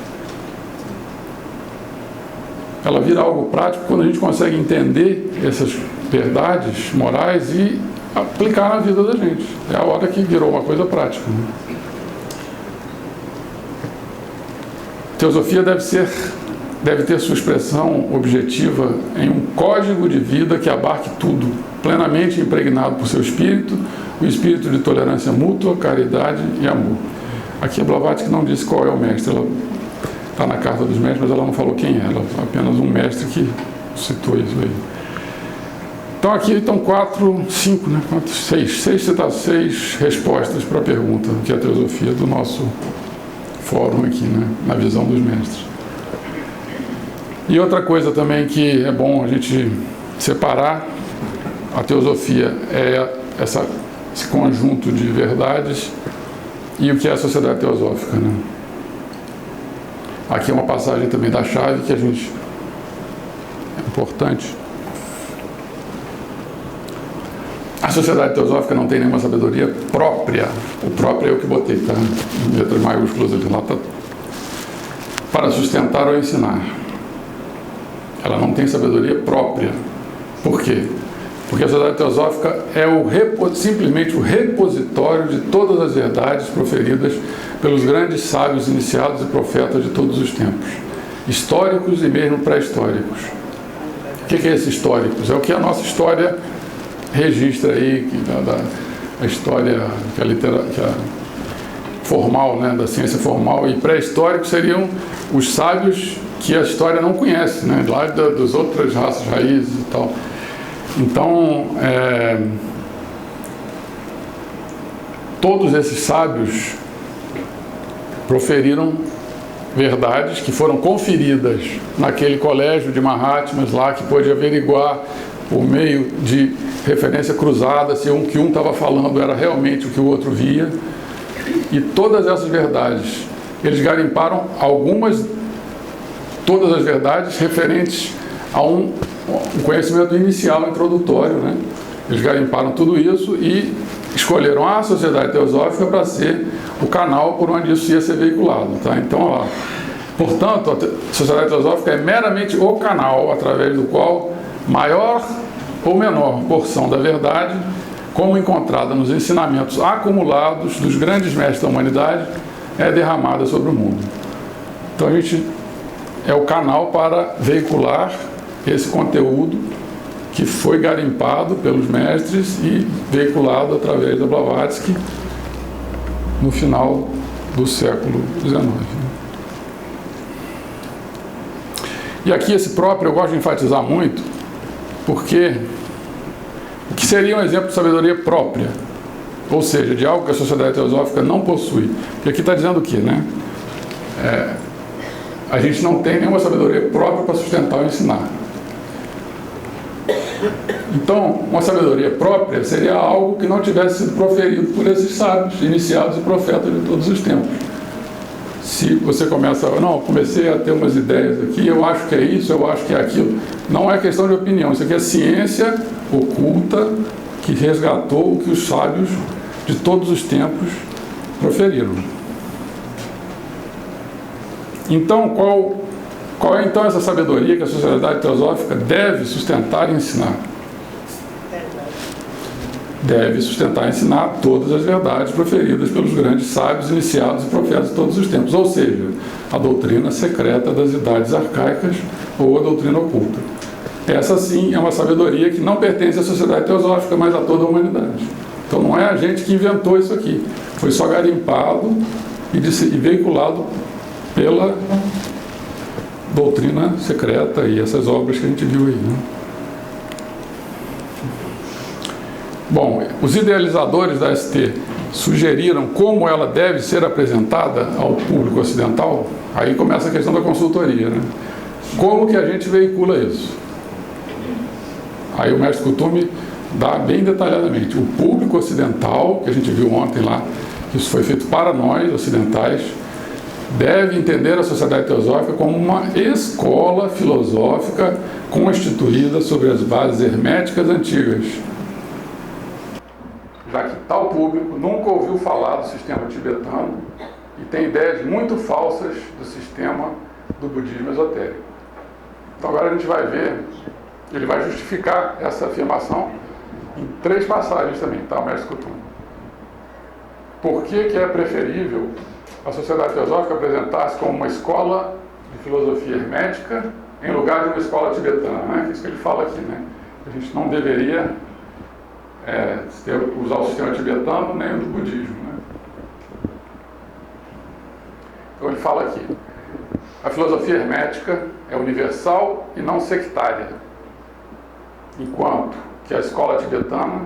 Ela vira algo prático quando a gente consegue entender essas verdades morais e aplicar na vida da gente. É a hora que virou uma coisa prática, né? Teosofia deve ter sua expressão objetiva em um código de vida que abarque tudo, plenamente impregnado por seu espírito, o espírito de tolerância mútua, caridade e amor. Aqui a Blavatsky não disse qual é o mestre, ela está na Carta dos Mestres, mas ela não falou quem era, apenas um mestre que citou isso aí. Então aqui estão 6 respostas para a pergunta, que é a teosofia do nosso fórum aqui, né, na visão dos mestres. E outra coisa também que é bom a gente separar, a teosofia é esse conjunto de verdades e o que é a sociedade teosófica, né? Aqui é uma passagem também da chave que a gente é importante. A sociedade teosófica não tem nenhuma sabedoria própria. O próprio é eu que botei, tá? Em letras maiúsculas ali lá, tá? Para sustentar ou ensinar. Ela não tem sabedoria própria. Por quê? Porque a sociedade teosófica é simplesmente o repositório de todas as verdades proferidas pelos grandes sábios iniciados e profetas de todos os tempos, históricos e mesmo pré-históricos. O que é esse históricos? É o que a nossa história registra aí, a história que a formal, né, da ciência formal, e pré-históricos seriam os sábios que a história não conhece, né, lá das outras raças raízes e tal. Então, todos esses sábios proferiram verdades que foram conferidas naquele colégio de Mahatmas lá, que pôde averiguar por meio de referência cruzada se o que um estava falando era realmente o que o outro via. E todas essas verdades, eles garimparam todas as verdades referentes a um conhecimento inicial, introdutório, né? Eles garimparam tudo isso e escolheram a sociedade teosófica para ser o canal por onde isso ia ser veiculado, tá? Então, olha lá. Portanto, a sociedade teosófica é meramente o canal através do qual maior ou menor porção da verdade, como encontrada nos ensinamentos acumulados dos grandes mestres da humanidade, é derramada sobre o mundo. Então, a gente é o canal para veicular esse conteúdo que foi garimpado pelos mestres e veiculado através da Blavatsky no final do século XIX. E aqui esse próprio eu gosto de enfatizar muito, porque o que seria um exemplo de sabedoria própria, ou seja, de algo que a sociedade teosófica não possui. E aqui está dizendo o quê, né? A gente não tem nenhuma sabedoria própria para sustentar ou ensinar. Então, uma sabedoria própria seria algo que não tivesse sido proferido por esses sábios, iniciados e profetas de todos os tempos. Se você comecei a ter umas ideias aqui, eu acho que é isso, eu acho que é aquilo. Não é questão de opinião, isso aqui é ciência oculta que resgatou o que os sábios de todos os tempos proferiram. Então, qual é então essa sabedoria que a sociedade teosófica deve sustentar e ensinar? Deve sustentar e ensinar todas as verdades proferidas pelos grandes sábios, iniciados e profetas de todos os tempos, ou seja, a doutrina secreta das idades arcaicas ou a doutrina oculta. Essa sim é uma sabedoria que não pertence à sociedade teosófica, mas a toda a humanidade. Então não é a gente que inventou isso aqui, foi só garimpado e veiculado pela doutrina secreta e essas obras que a gente viu aí, né? Bom, os idealizadores da ST sugeriram como ela deve ser apresentada ao público ocidental. Aí começa a questão da consultoria, né? Como que a gente veicula isso? Aí o mestre Kuthumi dá bem detalhadamente. O público ocidental, que a gente viu ontem lá, que isso foi feito para nós, ocidentais, deve entender a sociedade teosófica como uma escola filosófica constituída sobre as bases herméticas antigas, já que tal público nunca ouviu falar do sistema tibetano e tem ideias muito falsas do sistema do budismo esotérico. Então agora a gente vai ver, ele vai justificar essa afirmação em 3 passagens também, tá, o mestre Kuthumi? Por que é preferível a sociedade teosófica apresentar-se como uma escola de filosofia hermética em lugar de uma escola tibetana, né? Isso que ele fala aqui, né? A gente não deveria usar o sistema tibetano nem o do budismo, né? Então ele fala aqui: A filosofia hermética é universal e não sectária, enquanto que a escola tibetana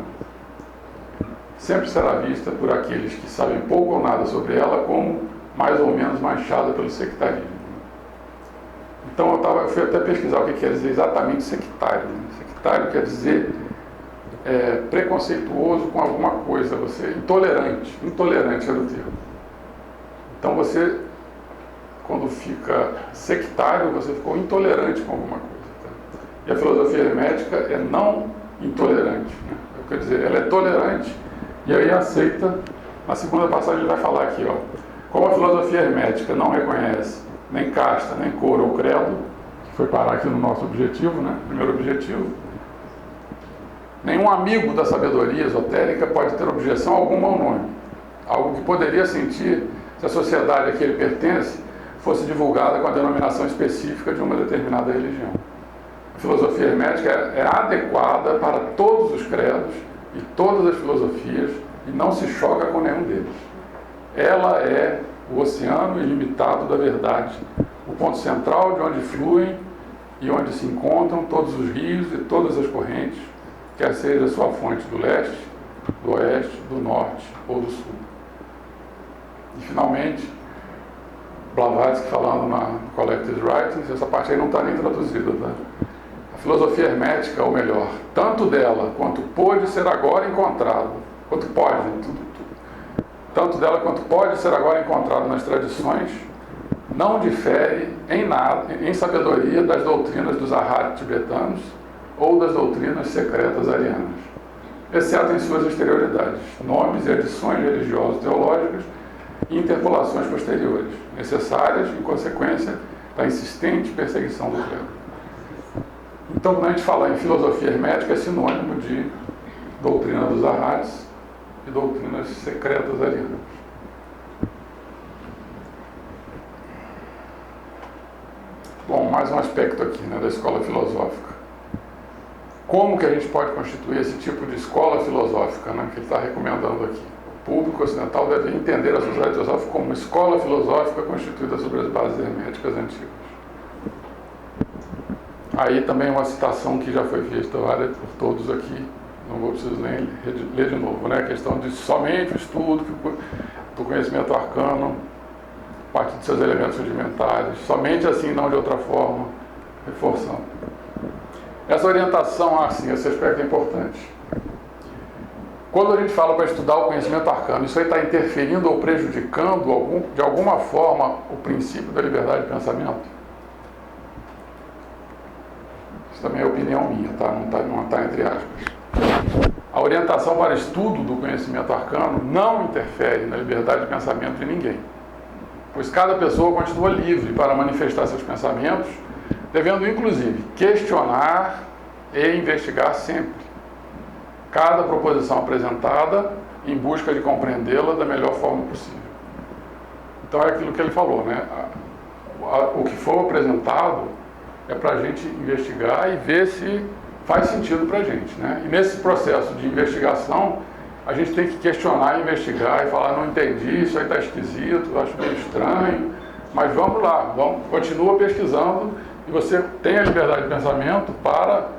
sempre será vista por aqueles que sabem pouco ou nada sobre ela como mais ou menos manchada pelo sectarismo. Então eu fui até pesquisar o que quer dizer exatamente sectário. Sectário quer dizer preconceituoso com alguma coisa, você intolerante era o termo. Então você, quando fica sectário, você ficou intolerante com alguma coisa. Tá? E a filosofia hermética é não intolerante, né? Quer dizer, ela é tolerante e aí aceita. Na segunda passagem ele vai falar aqui, ó, como a filosofia hermética não reconhece nem casta, nem cor ou credo, que foi parar aqui no nosso objetivo, né? Primeiro objetivo. Nenhum amigo da sabedoria esotérica pode ter objeção alguma ao nome, algo que poderia sentir se a sociedade a que ele pertence fosse divulgada com a denominação específica de uma determinada religião. A filosofia hermética é adequada para todos os credos e todas as filosofias e não se choca com nenhum deles. Ela é o oceano ilimitado da verdade, o ponto central de onde fluem e onde se encontram todos os rios e todas as correntes, quer seja sua fonte do leste, do oeste, do norte ou do sul. E finalmente, Blavatsky falando na Collected Writings, essa parte aí não está nem traduzida, tá? A filosofia hermética, ou melhor, tanto dela quanto pode ser agora encontrado, tanto dela quanto pode ser agora encontrado nas tradições, não difere em nada, em sabedoria das doutrinas dos arhat tibetanos ou das doutrinas secretas arianas, exceto em suas exterioridades, nomes e adições religiosas teológicas e interpolações posteriores, necessárias em consequência da insistente perseguição do clero. Então, quando a gente fala em filosofia hermética, é sinônimo de doutrina dos arhats e doutrinas secretas arianas. Bom, mais um aspecto aqui, né, da escola filosófica. Como que a gente pode constituir esse tipo de escola filosófica, né, que ele está recomendando aqui? O público ocidental deve entender a sociedade teosófica como uma escola filosófica constituída sobre as bases herméticas antigas. Aí também uma citação que já foi vista por todos aqui, não vou precisar ler de novo, né? A questão de somente o estudo do conhecimento arcano, a partir de seus elementos rudimentares, somente assim, não de outra forma, reforçando. Essa orientação, assim, esse aspecto é importante. Quando a gente fala para estudar o conhecimento arcano, isso aí está interferindo ou prejudicando de alguma forma o princípio da liberdade de pensamento? Isso também é opinião minha, tá? Não está entre aspas. A orientação para estudo do conhecimento arcano não interfere na liberdade de pensamento de ninguém, pois cada pessoa continua livre para manifestar seus pensamentos, devendo inclusive questionar e investigar sempre cada proposição apresentada em busca de compreendê-la da melhor forma possível. Então é aquilo que ele falou, né? O que for apresentado é para a gente investigar e ver se faz sentido para a gente, né? E nesse processo de investigação, a gente tem que questionar, investigar e falar, não entendi, isso aí está esquisito, eu acho meio estranho, mas vamos lá, continua pesquisando e você tem a liberdade de pensamento para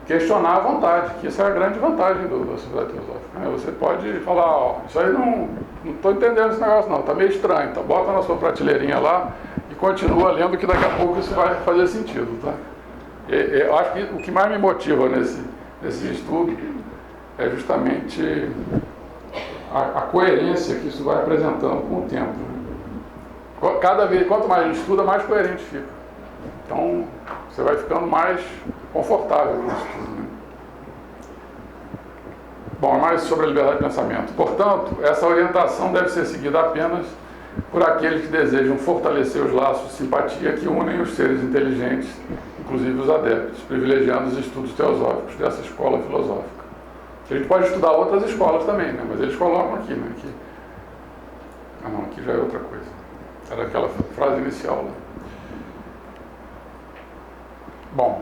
questionar à vontade, que essa é a grande vantagem da sociedade teosófica, né? Você pode falar, ó, isso aí não estou entendendo esse negócio não, está meio estranho, então bota na sua prateleirinha lá e continua lendo que daqui a pouco isso vai fazer sentido, tá? Eu acho que o que mais me motiva nesse estudo é justamente a coerência que isso vai apresentando com o tempo, né? Cada vez, quanto mais a gente estuda, mais coerente fica. Então, você vai ficando mais confortável com o estudo, né? Bom, mais sobre a liberdade de pensamento. Portanto, essa orientação deve ser seguida apenas por aqueles que desejam fortalecer os laços de simpatia que unem os seres inteligentes, inclusive os adeptos, privilegiando os estudos teosóficos dessa escola filosófica. A gente pode estudar outras escolas também, né? Mas eles colocam aqui, né? Aqui já é outra coisa. Era aquela frase inicial lá. Bom,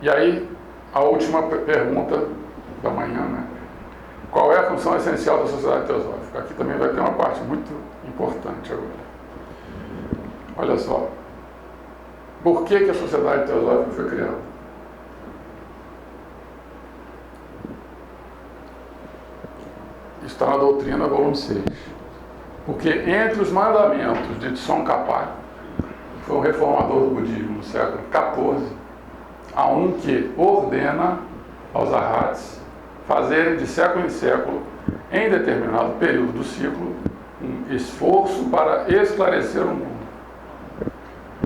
e aí a última pergunta da manhã, né? Qual é a função essencial da sociedade teosófica? Aqui também vai ter uma parte muito importante agora. Olha só. Por que a Sociedade Teosófica foi criada? Está na doutrina, volume 6. Porque entre os mandamentos de Tsongkhapa, que foi um reformador do budismo no século XIV, há um que ordena aos arhats fazerem de século em século, em determinado período do ciclo, um esforço para esclarecer o mundo.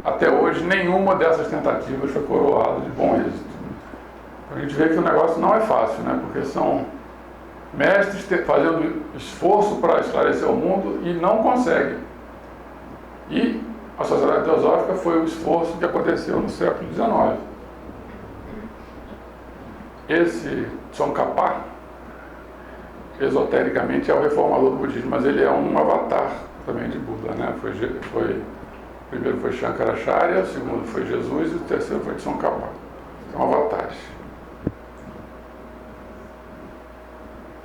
Até hoje, nenhuma dessas tentativas foi coroada de bom êxito. A gente vê que o negócio não é fácil, né? Porque são mestres fazendo esforço para esclarecer o mundo e não conseguem. E a Sociedade Teosófica foi o esforço que aconteceu no século XIX. Esse Tsongkhapa, esotericamente, é o reformador do budismo, mas ele é um avatar também de Buda, né? O primeiro foi Shankaracharya, o segundo foi Jesus e o terceiro foi Tsongkhapa. São avatares.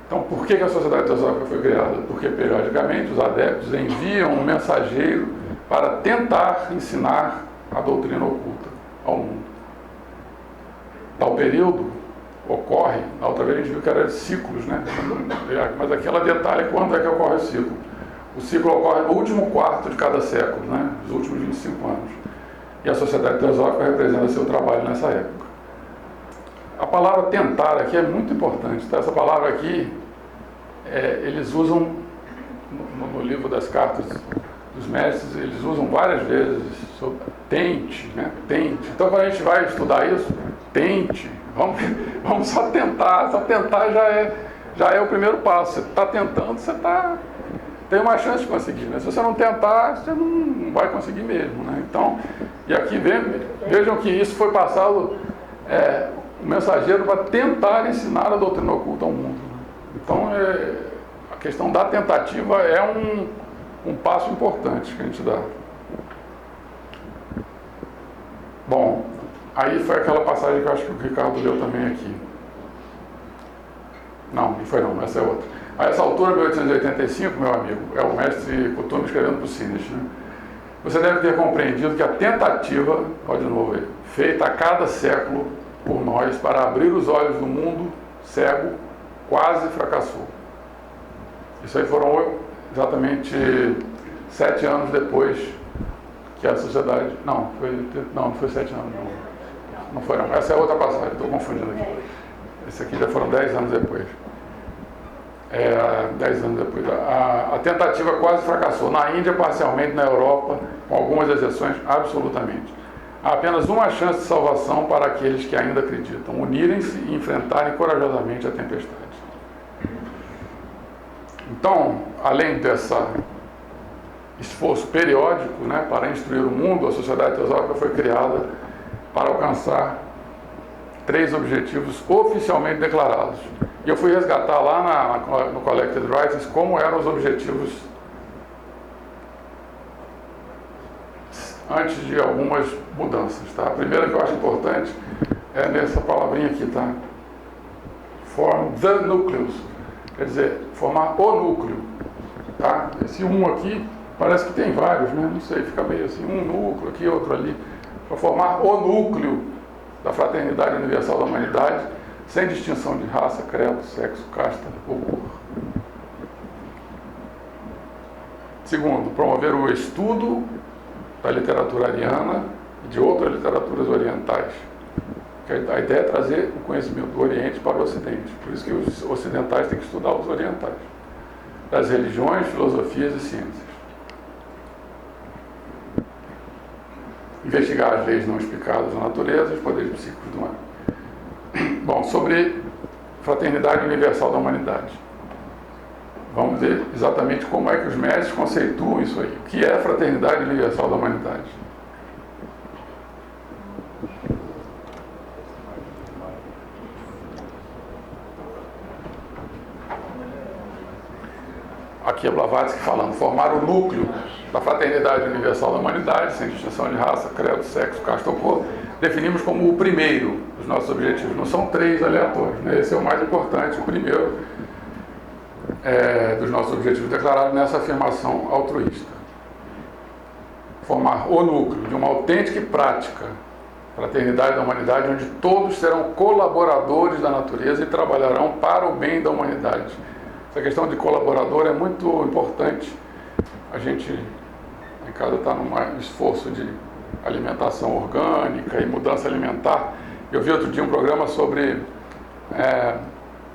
Então, por que a Sociedade Teosófica foi criada? Porque, periodicamente, os adeptos enviam um mensageiro para tentar ensinar a doutrina oculta ao mundo. Tal período ocorre, na outra vez a gente viu que era de ciclos, né? Mas aqui ela detalha quando é que ocorre o ciclo. O ciclo ocorre no último quarto de cada século, né? Os últimos 25 anos. E a Sociedade Teosófica representa seu trabalho nessa época. A palavra tentar aqui é muito importante, tá? Essa palavra aqui, eles usam, no livro das cartas dos mestres, eles usam várias vezes sobre tente, né? Tente. Então, quando a gente vai estudar isso, tente, vamos só tentar já é o primeiro passo. Você está tentando, tem uma chance de conseguir, né? Se você não tentar, você não vai conseguir mesmo, né? Então, e aqui vejam que isso foi passado, o mensageiro para tentar ensinar a doutrina oculta ao mundo, né? Então, a questão da tentativa é um passo importante que a gente dá. Bom, aí foi aquela passagem que eu acho que o Ricardo leu também aqui. Não foi não, essa é outra. A essa altura, 1885, meu amigo, é o mestre Kuthumi escrevendo para o Sines, né? Você deve ter compreendido que a tentativa, olha de novo aí, feita a cada século por nós para abrir os olhos do mundo cego, quase fracassou. Isso aí foram exatamente 7 anos depois que a sociedade... Não foi 7 anos, não foi não. Essa é outra passagem, estou confundindo aqui. Esse aqui já foram 10 anos depois. 10 anos depois. A tentativa quase fracassou. Na Índia, parcialmente, na Europa, com algumas exceções, absolutamente. Há apenas uma chance de salvação para aqueles que ainda acreditam: unirem-se e enfrentarem corajosamente a tempestade. Então, além desse esforço periódico, né, para instruir o mundo, a Sociedade Teosófica foi criada para alcançar 3 objetivos oficialmente declarados. E eu fui resgatar lá no Collected Writings como eram os objetivos antes de algumas mudanças, tá? A primeira que eu acho importante é nessa palavrinha aqui, tá? Form the nucleus, quer dizer, formar o núcleo, tá? Esse aqui parece que tem vários, né? Não sei, fica meio assim, um núcleo aqui, outro ali, para formar o núcleo da fraternidade universal da humanidade, sem distinção de raça, credo, sexo, casta ou cor. Segundo, promover o estudo da literatura ariana e de outras literaturas orientais. A ideia é trazer o conhecimento do Oriente para o Ocidente. Por isso que os ocidentais têm que estudar os orientais. Das religiões, filosofias e ciências. Investigar as leis não explicadas da natureza e os poderes psíquicos do homem. Bom, sobre fraternidade universal da humanidade. Vamos ver exatamente como é que os mestres conceituam isso aí. O que é a fraternidade universal da humanidade? Aqui é Blavatsky falando, formar o núcleo da fraternidade universal da humanidade, sem distinção de raça, credo, sexo, casta ou cor, definimos como o primeiro dos nossos objetivos. Não são 3 aleatórios, né? Esse é o mais importante, o primeiro dos nossos objetivos declarados nessa afirmação altruísta. formar o núcleo de uma autêntica e prática fraternidade da humanidade, onde todos serão colaboradores da natureza e trabalharão para o bem da humanidade. Essa questão de colaborador é muito importante. A gente em casa está num esforço de alimentação orgânica e mudança alimentar. Eu vi outro dia um programa sobre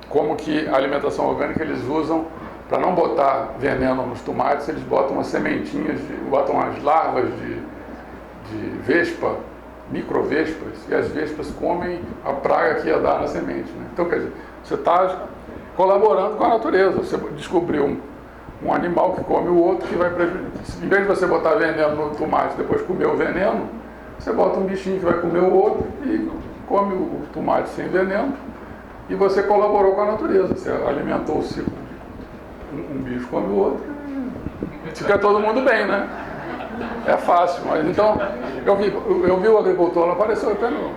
como que a alimentação orgânica eles usam para não botar veneno nos tomates, eles botam umas sementinhas, botam as larvas de vespa, microvespas, e as vespas comem a praga que ia dar na semente, né? Então, quer dizer, você está colaborando com a natureza. Você descobriu um animal que come o outro, que vai prejudicar. Em vez de você botar veneno no tomate e depois comer o veneno, você bota um bichinho que vai comer o outro e come o tomate sem veneno, e você colaborou com a natureza. Você alimentou o ciclo. Um bicho come o outro, fica todo mundo bem, né? É fácil, mas então eu vi o agricultor lá, apareceu até no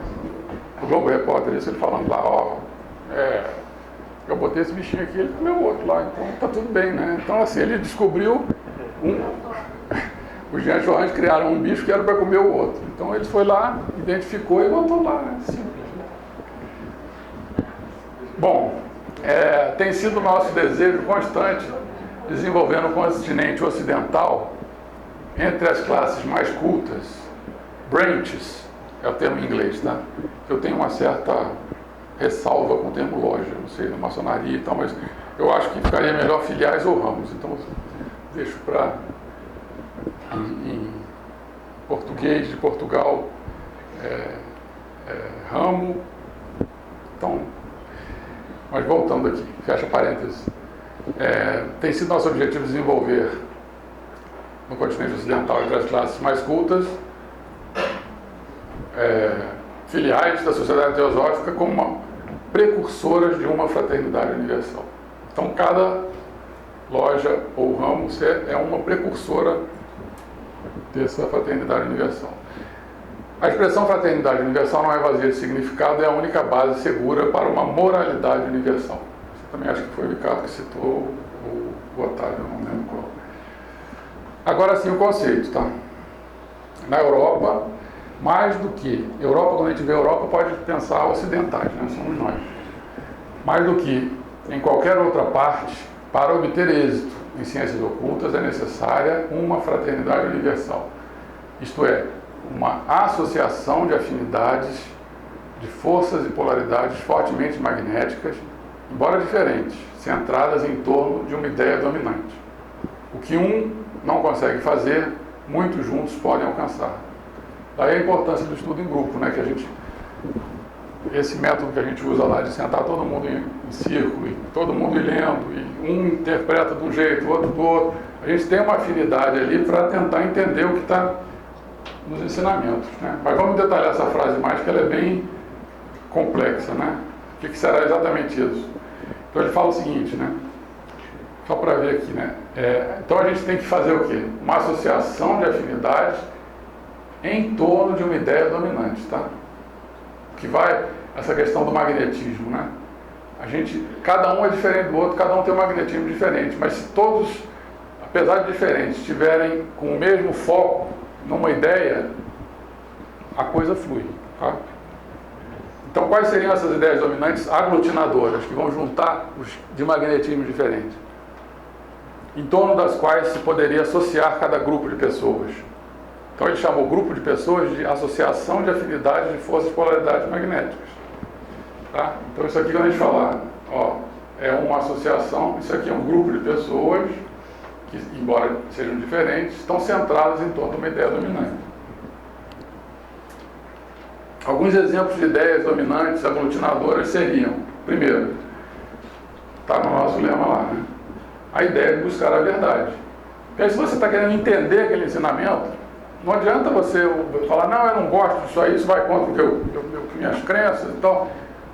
Globo Repórter, isso ele falando lá, eu botei esse bichinho aqui, ele comeu o outro lá, então tá tudo bem, né? Então assim, ele descobriu os Janchorrãs criaram um bicho que era para comer o outro, então ele foi lá, identificou e botou lá, né? Simples. Bom, tem sido o nosso desejo constante desenvolver no continente ocidental, entre as classes mais cultas, branches, é o termo em inglês, tá? Eu tenho uma certa ressalva com o termo loja, não sei, na maçonaria e tal, mas eu acho que ficaria melhor filiais ou ramos, então deixo para em português de Portugal, ramo, então, mas voltando aqui, fecha parênteses, tem sido nosso objetivo desenvolver no continente ocidental entre as classes mais cultas, filiais da sociedade teosófica como precursoras de uma fraternidade universal. Então cada loja ou ramo é uma precursora dessa fraternidade universal. A expressão fraternidade universal não é vazia de significado, é a única base segura para uma moralidade universal. Você também acho que foi o Ricardo que citou, o Otávio, não lembro qual. Agora sim o conceito, tá? Na Europa, mais do que... Europa, quando a gente vê Europa, pode pensar ocidentais, né? Somos nós. Mais do que em qualquer outra parte, para obter êxito em ciências ocultas é necessária uma fraternidade universal. Isto é, uma associação de afinidades, de forças e polaridades fortemente magnéticas, embora diferentes, centradas em torno de uma ideia dominante. O que um não consegue fazer, muitos juntos podem alcançar. Daí a importância do estudo em grupo, né? Esse método que a gente usa lá de sentar todo mundo em círculo, e todo mundo lendo, e um interpreta de um jeito, o outro do outro. A gente tem uma afinidade ali para tentar entender o que está nos ensinamentos, né? Mas vamos detalhar essa frase mais, que ela é bem complexa, né? O que será exatamente isso? Então ele fala o seguinte, né? Só para ver aqui, né? Então a gente tem que fazer o quê? Uma associação de afinidades em torno de uma ideia dominante, tá? Que vai, essa questão do magnetismo, né? Cada um é diferente do outro, cada um tem um magnetismo diferente, mas se todos, apesar de diferentes, estiverem com o mesmo foco numa ideia, a coisa flui, tá? Então quais seriam essas ideias dominantes aglutinadoras, que vão juntar os de magnetismo diferentes, em torno das quais se poderia associar cada grupo de pessoas? Então ele chamou o grupo de pessoas de associação de afinidades de forças e polaridades magnéticas, tá? Então isso aqui, quando a gente falar, é uma associação, isso aqui é um grupo de pessoas que, embora sejam diferentes, estão centradas em torno de uma ideia dominante. Alguns exemplos de ideias dominantes aglutinadoras seriam, primeiro, está no nosso lema lá, né? A ideia de buscar a verdade. Porque aí, se você está querendo entender aquele ensinamento, não adianta você falar, não, eu não gosto disso aí, isso vai contra minhas crenças e tal.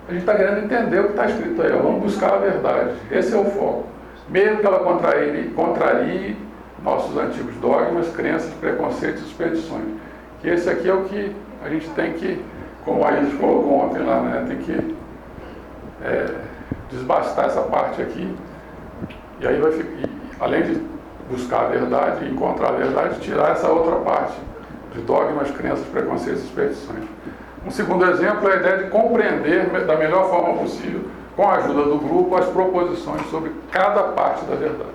A gente está querendo entender o que está escrito aí, vamos buscar a verdade. Esse é o foco. Mesmo que ela contrarie nossos antigos dogmas, crenças, preconceitos e superstições. Que esse aqui é o que a gente tem que, como a Isis colocou ontem lá, né, tem que desbastar essa parte aqui. E aí vai ficar, além de buscar a verdade e encontrar a verdade, tirar essa outra parte de dogmas, crenças, preconceitos e superstições. Um segundo exemplo é a ideia de compreender da melhor forma possível, com a ajuda do grupo, as proposições sobre cada parte da verdade.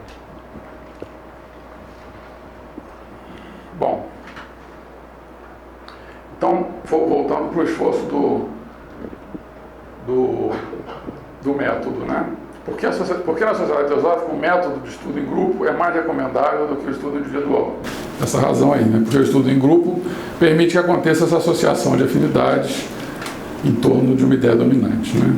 Bom, então, voltando para o esforço do método, né? Porque na sociedade teosófica o método de estudo em grupo é mais recomendável do que o estudo individual. Essa razão aí, né? Porque o estudo em grupo permite que aconteça essa associação de afinidades em torno de uma ideia dominante, né?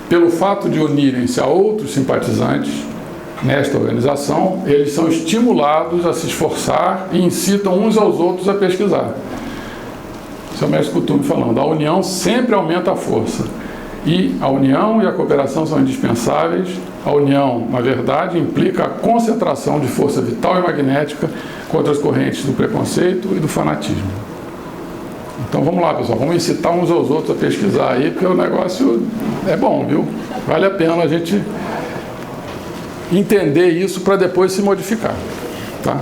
Pelo fato de unirem-se a outros simpatizantes nesta organização, eles são estimulados a se esforçar e incitam uns aos outros a pesquisar. Isso é o mestre Kuthumi falando. A união sempre aumenta a força. E a união e a cooperação são indispensáveis. A união, na verdade, implica a concentração de força vital e magnética contra as correntes do preconceito e do fanatismo. Então vamos lá, pessoal, vamos incitar uns aos outros a pesquisar aí, porque o negócio é bom, viu? Vale a pena a gente entender isso para depois se modificar, tá?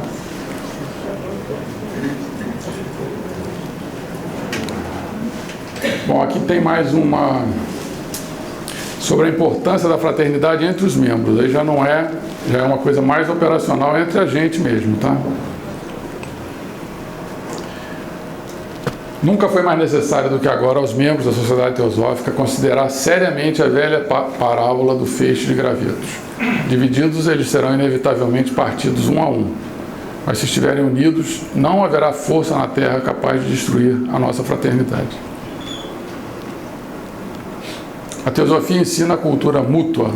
Bom, aqui tem mais uma sobre a importância da fraternidade entre os membros. Aí já é uma coisa mais operacional entre a gente mesmo, tá? Nunca foi mais necessário do que agora aos membros da Sociedade Teosófica considerar seriamente a velha parábola do feixe de gravetos. Divididos, eles serão inevitavelmente partidos um a um. Mas se estiverem unidos, não haverá força na Terra capaz de destruir a nossa fraternidade. A Teosofia ensina a cultura mútua,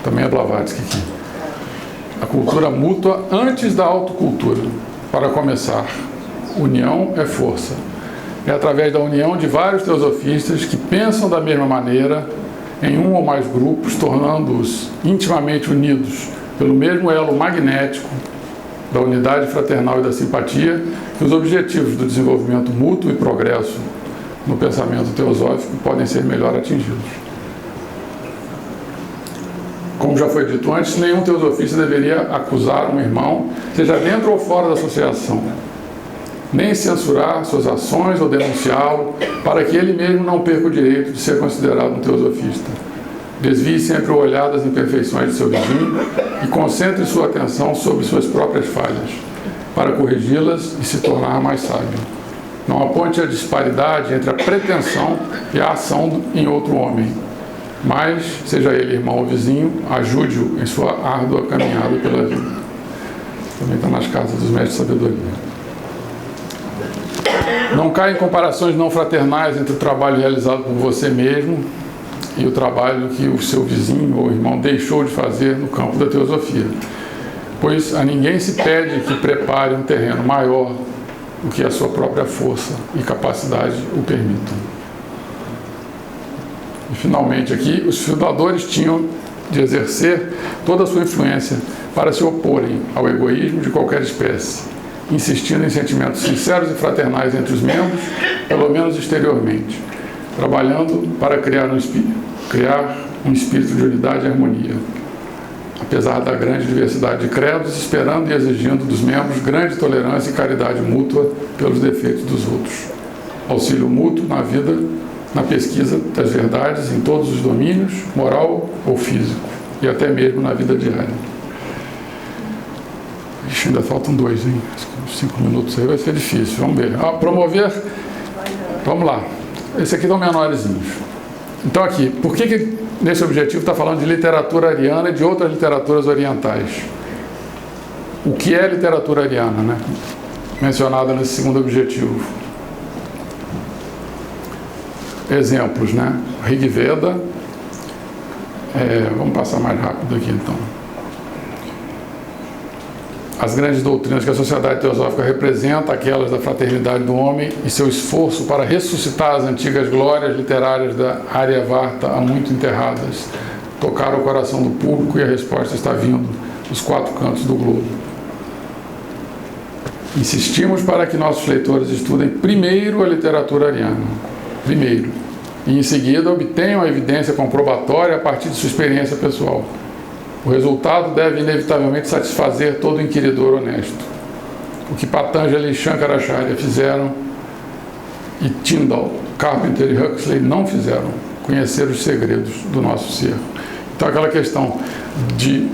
também é Blavatsky aqui. A cultura mútua antes da autocultura. Para começar, união é força. É através da união de vários teosofistas que pensam da mesma maneira em um ou mais grupos, tornando-os intimamente unidos pelo mesmo elo magnético da unidade fraternal e da simpatia, que os objetivos do desenvolvimento mútuo e progresso no pensamento teosófico podem ser melhor atingidos. Como já foi dito antes, nenhum teosofista deveria acusar um irmão, seja dentro ou fora da associação, nem censurar suas ações ou denunciá-lo, para que ele mesmo não perca o direito de ser considerado um teosofista. Desvie sempre o olhar das imperfeições de seu vizinho e concentre sua atenção sobre suas próprias falhas, para corrigi-las e se tornar mais sábio. Não aponte a disparidade entre a pretensão e a ação em outro homem, mas, seja ele irmão ou vizinho, ajude-o em sua árdua caminhada pela vida. Também está nas cartas dos mestres de sabedoria. Não caia em comparações não fraternais entre o trabalho realizado por você mesmo e o trabalho que o seu vizinho ou irmão deixou de fazer no campo da teosofia, pois a ninguém se pede que prepare um terreno maior do que a sua própria força e capacidade o permitam. E finalmente aqui, os fundadores tinham de exercer toda a sua influência para se oporem ao egoísmo de qualquer espécie, insistindo em sentimentos sinceros e fraternais entre os membros, pelo menos exteriormente, trabalhando para criar um espírito de unidade e harmonia, apesar da grande diversidade de credos, esperando e exigindo dos membros grande tolerância e caridade mútua pelos defeitos dos outros, auxílio mútuo na vida, na pesquisa das verdades em todos os domínios, moral ou físico, e até mesmo na vida diária. Ixi, ainda faltam 2, hein? 5 minutos aí vai ser difícil. Vamos ver. Promover. Vamos lá. Esse aqui estão menorzinhos. Então aqui, por que nesse objetivo está falando de literatura ariana e de outras literaturas orientais? O que é literatura ariana, né? Mencionada nesse segundo objetivo. Exemplos, né? Rig Veda. Vamos passar mais rápido aqui então. As grandes doutrinas que a sociedade teosófica representa, aquelas da fraternidade do homem e seu esforço para ressuscitar as antigas glórias literárias da Aryavarta há muito enterradas, tocaram o coração do público e a resposta está vindo dos 4 cantos do globo. Insistimos para que nossos leitores estudem primeiro a literatura ariana, e em seguida obtenham a evidência comprobatória a partir de sua experiência pessoal. O resultado deve inevitavelmente satisfazer todo inquiridor honesto. O que Patanjali e Shankaracharya fizeram e Tyndall, Carpenter e Huxley não fizeram, conhecer os segredos do nosso ser. Então aquela questão de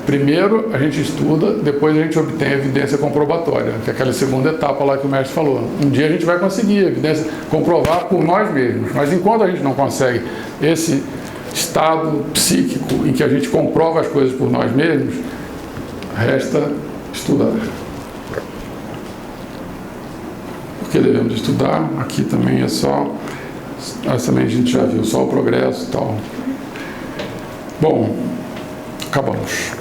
primeiro a gente estuda, depois a gente obtém a evidência comprobatória, que é aquela segunda etapa lá que o mestre falou. Um dia a gente vai conseguir a evidência comprovar por nós mesmos, mas enquanto a gente não consegue esse estado psíquico em que a gente comprova as coisas por nós mesmos, resta estudar. Por que devemos estudar? Aqui também é só, também a gente já viu, só o progresso e tal. Bom, acabamos.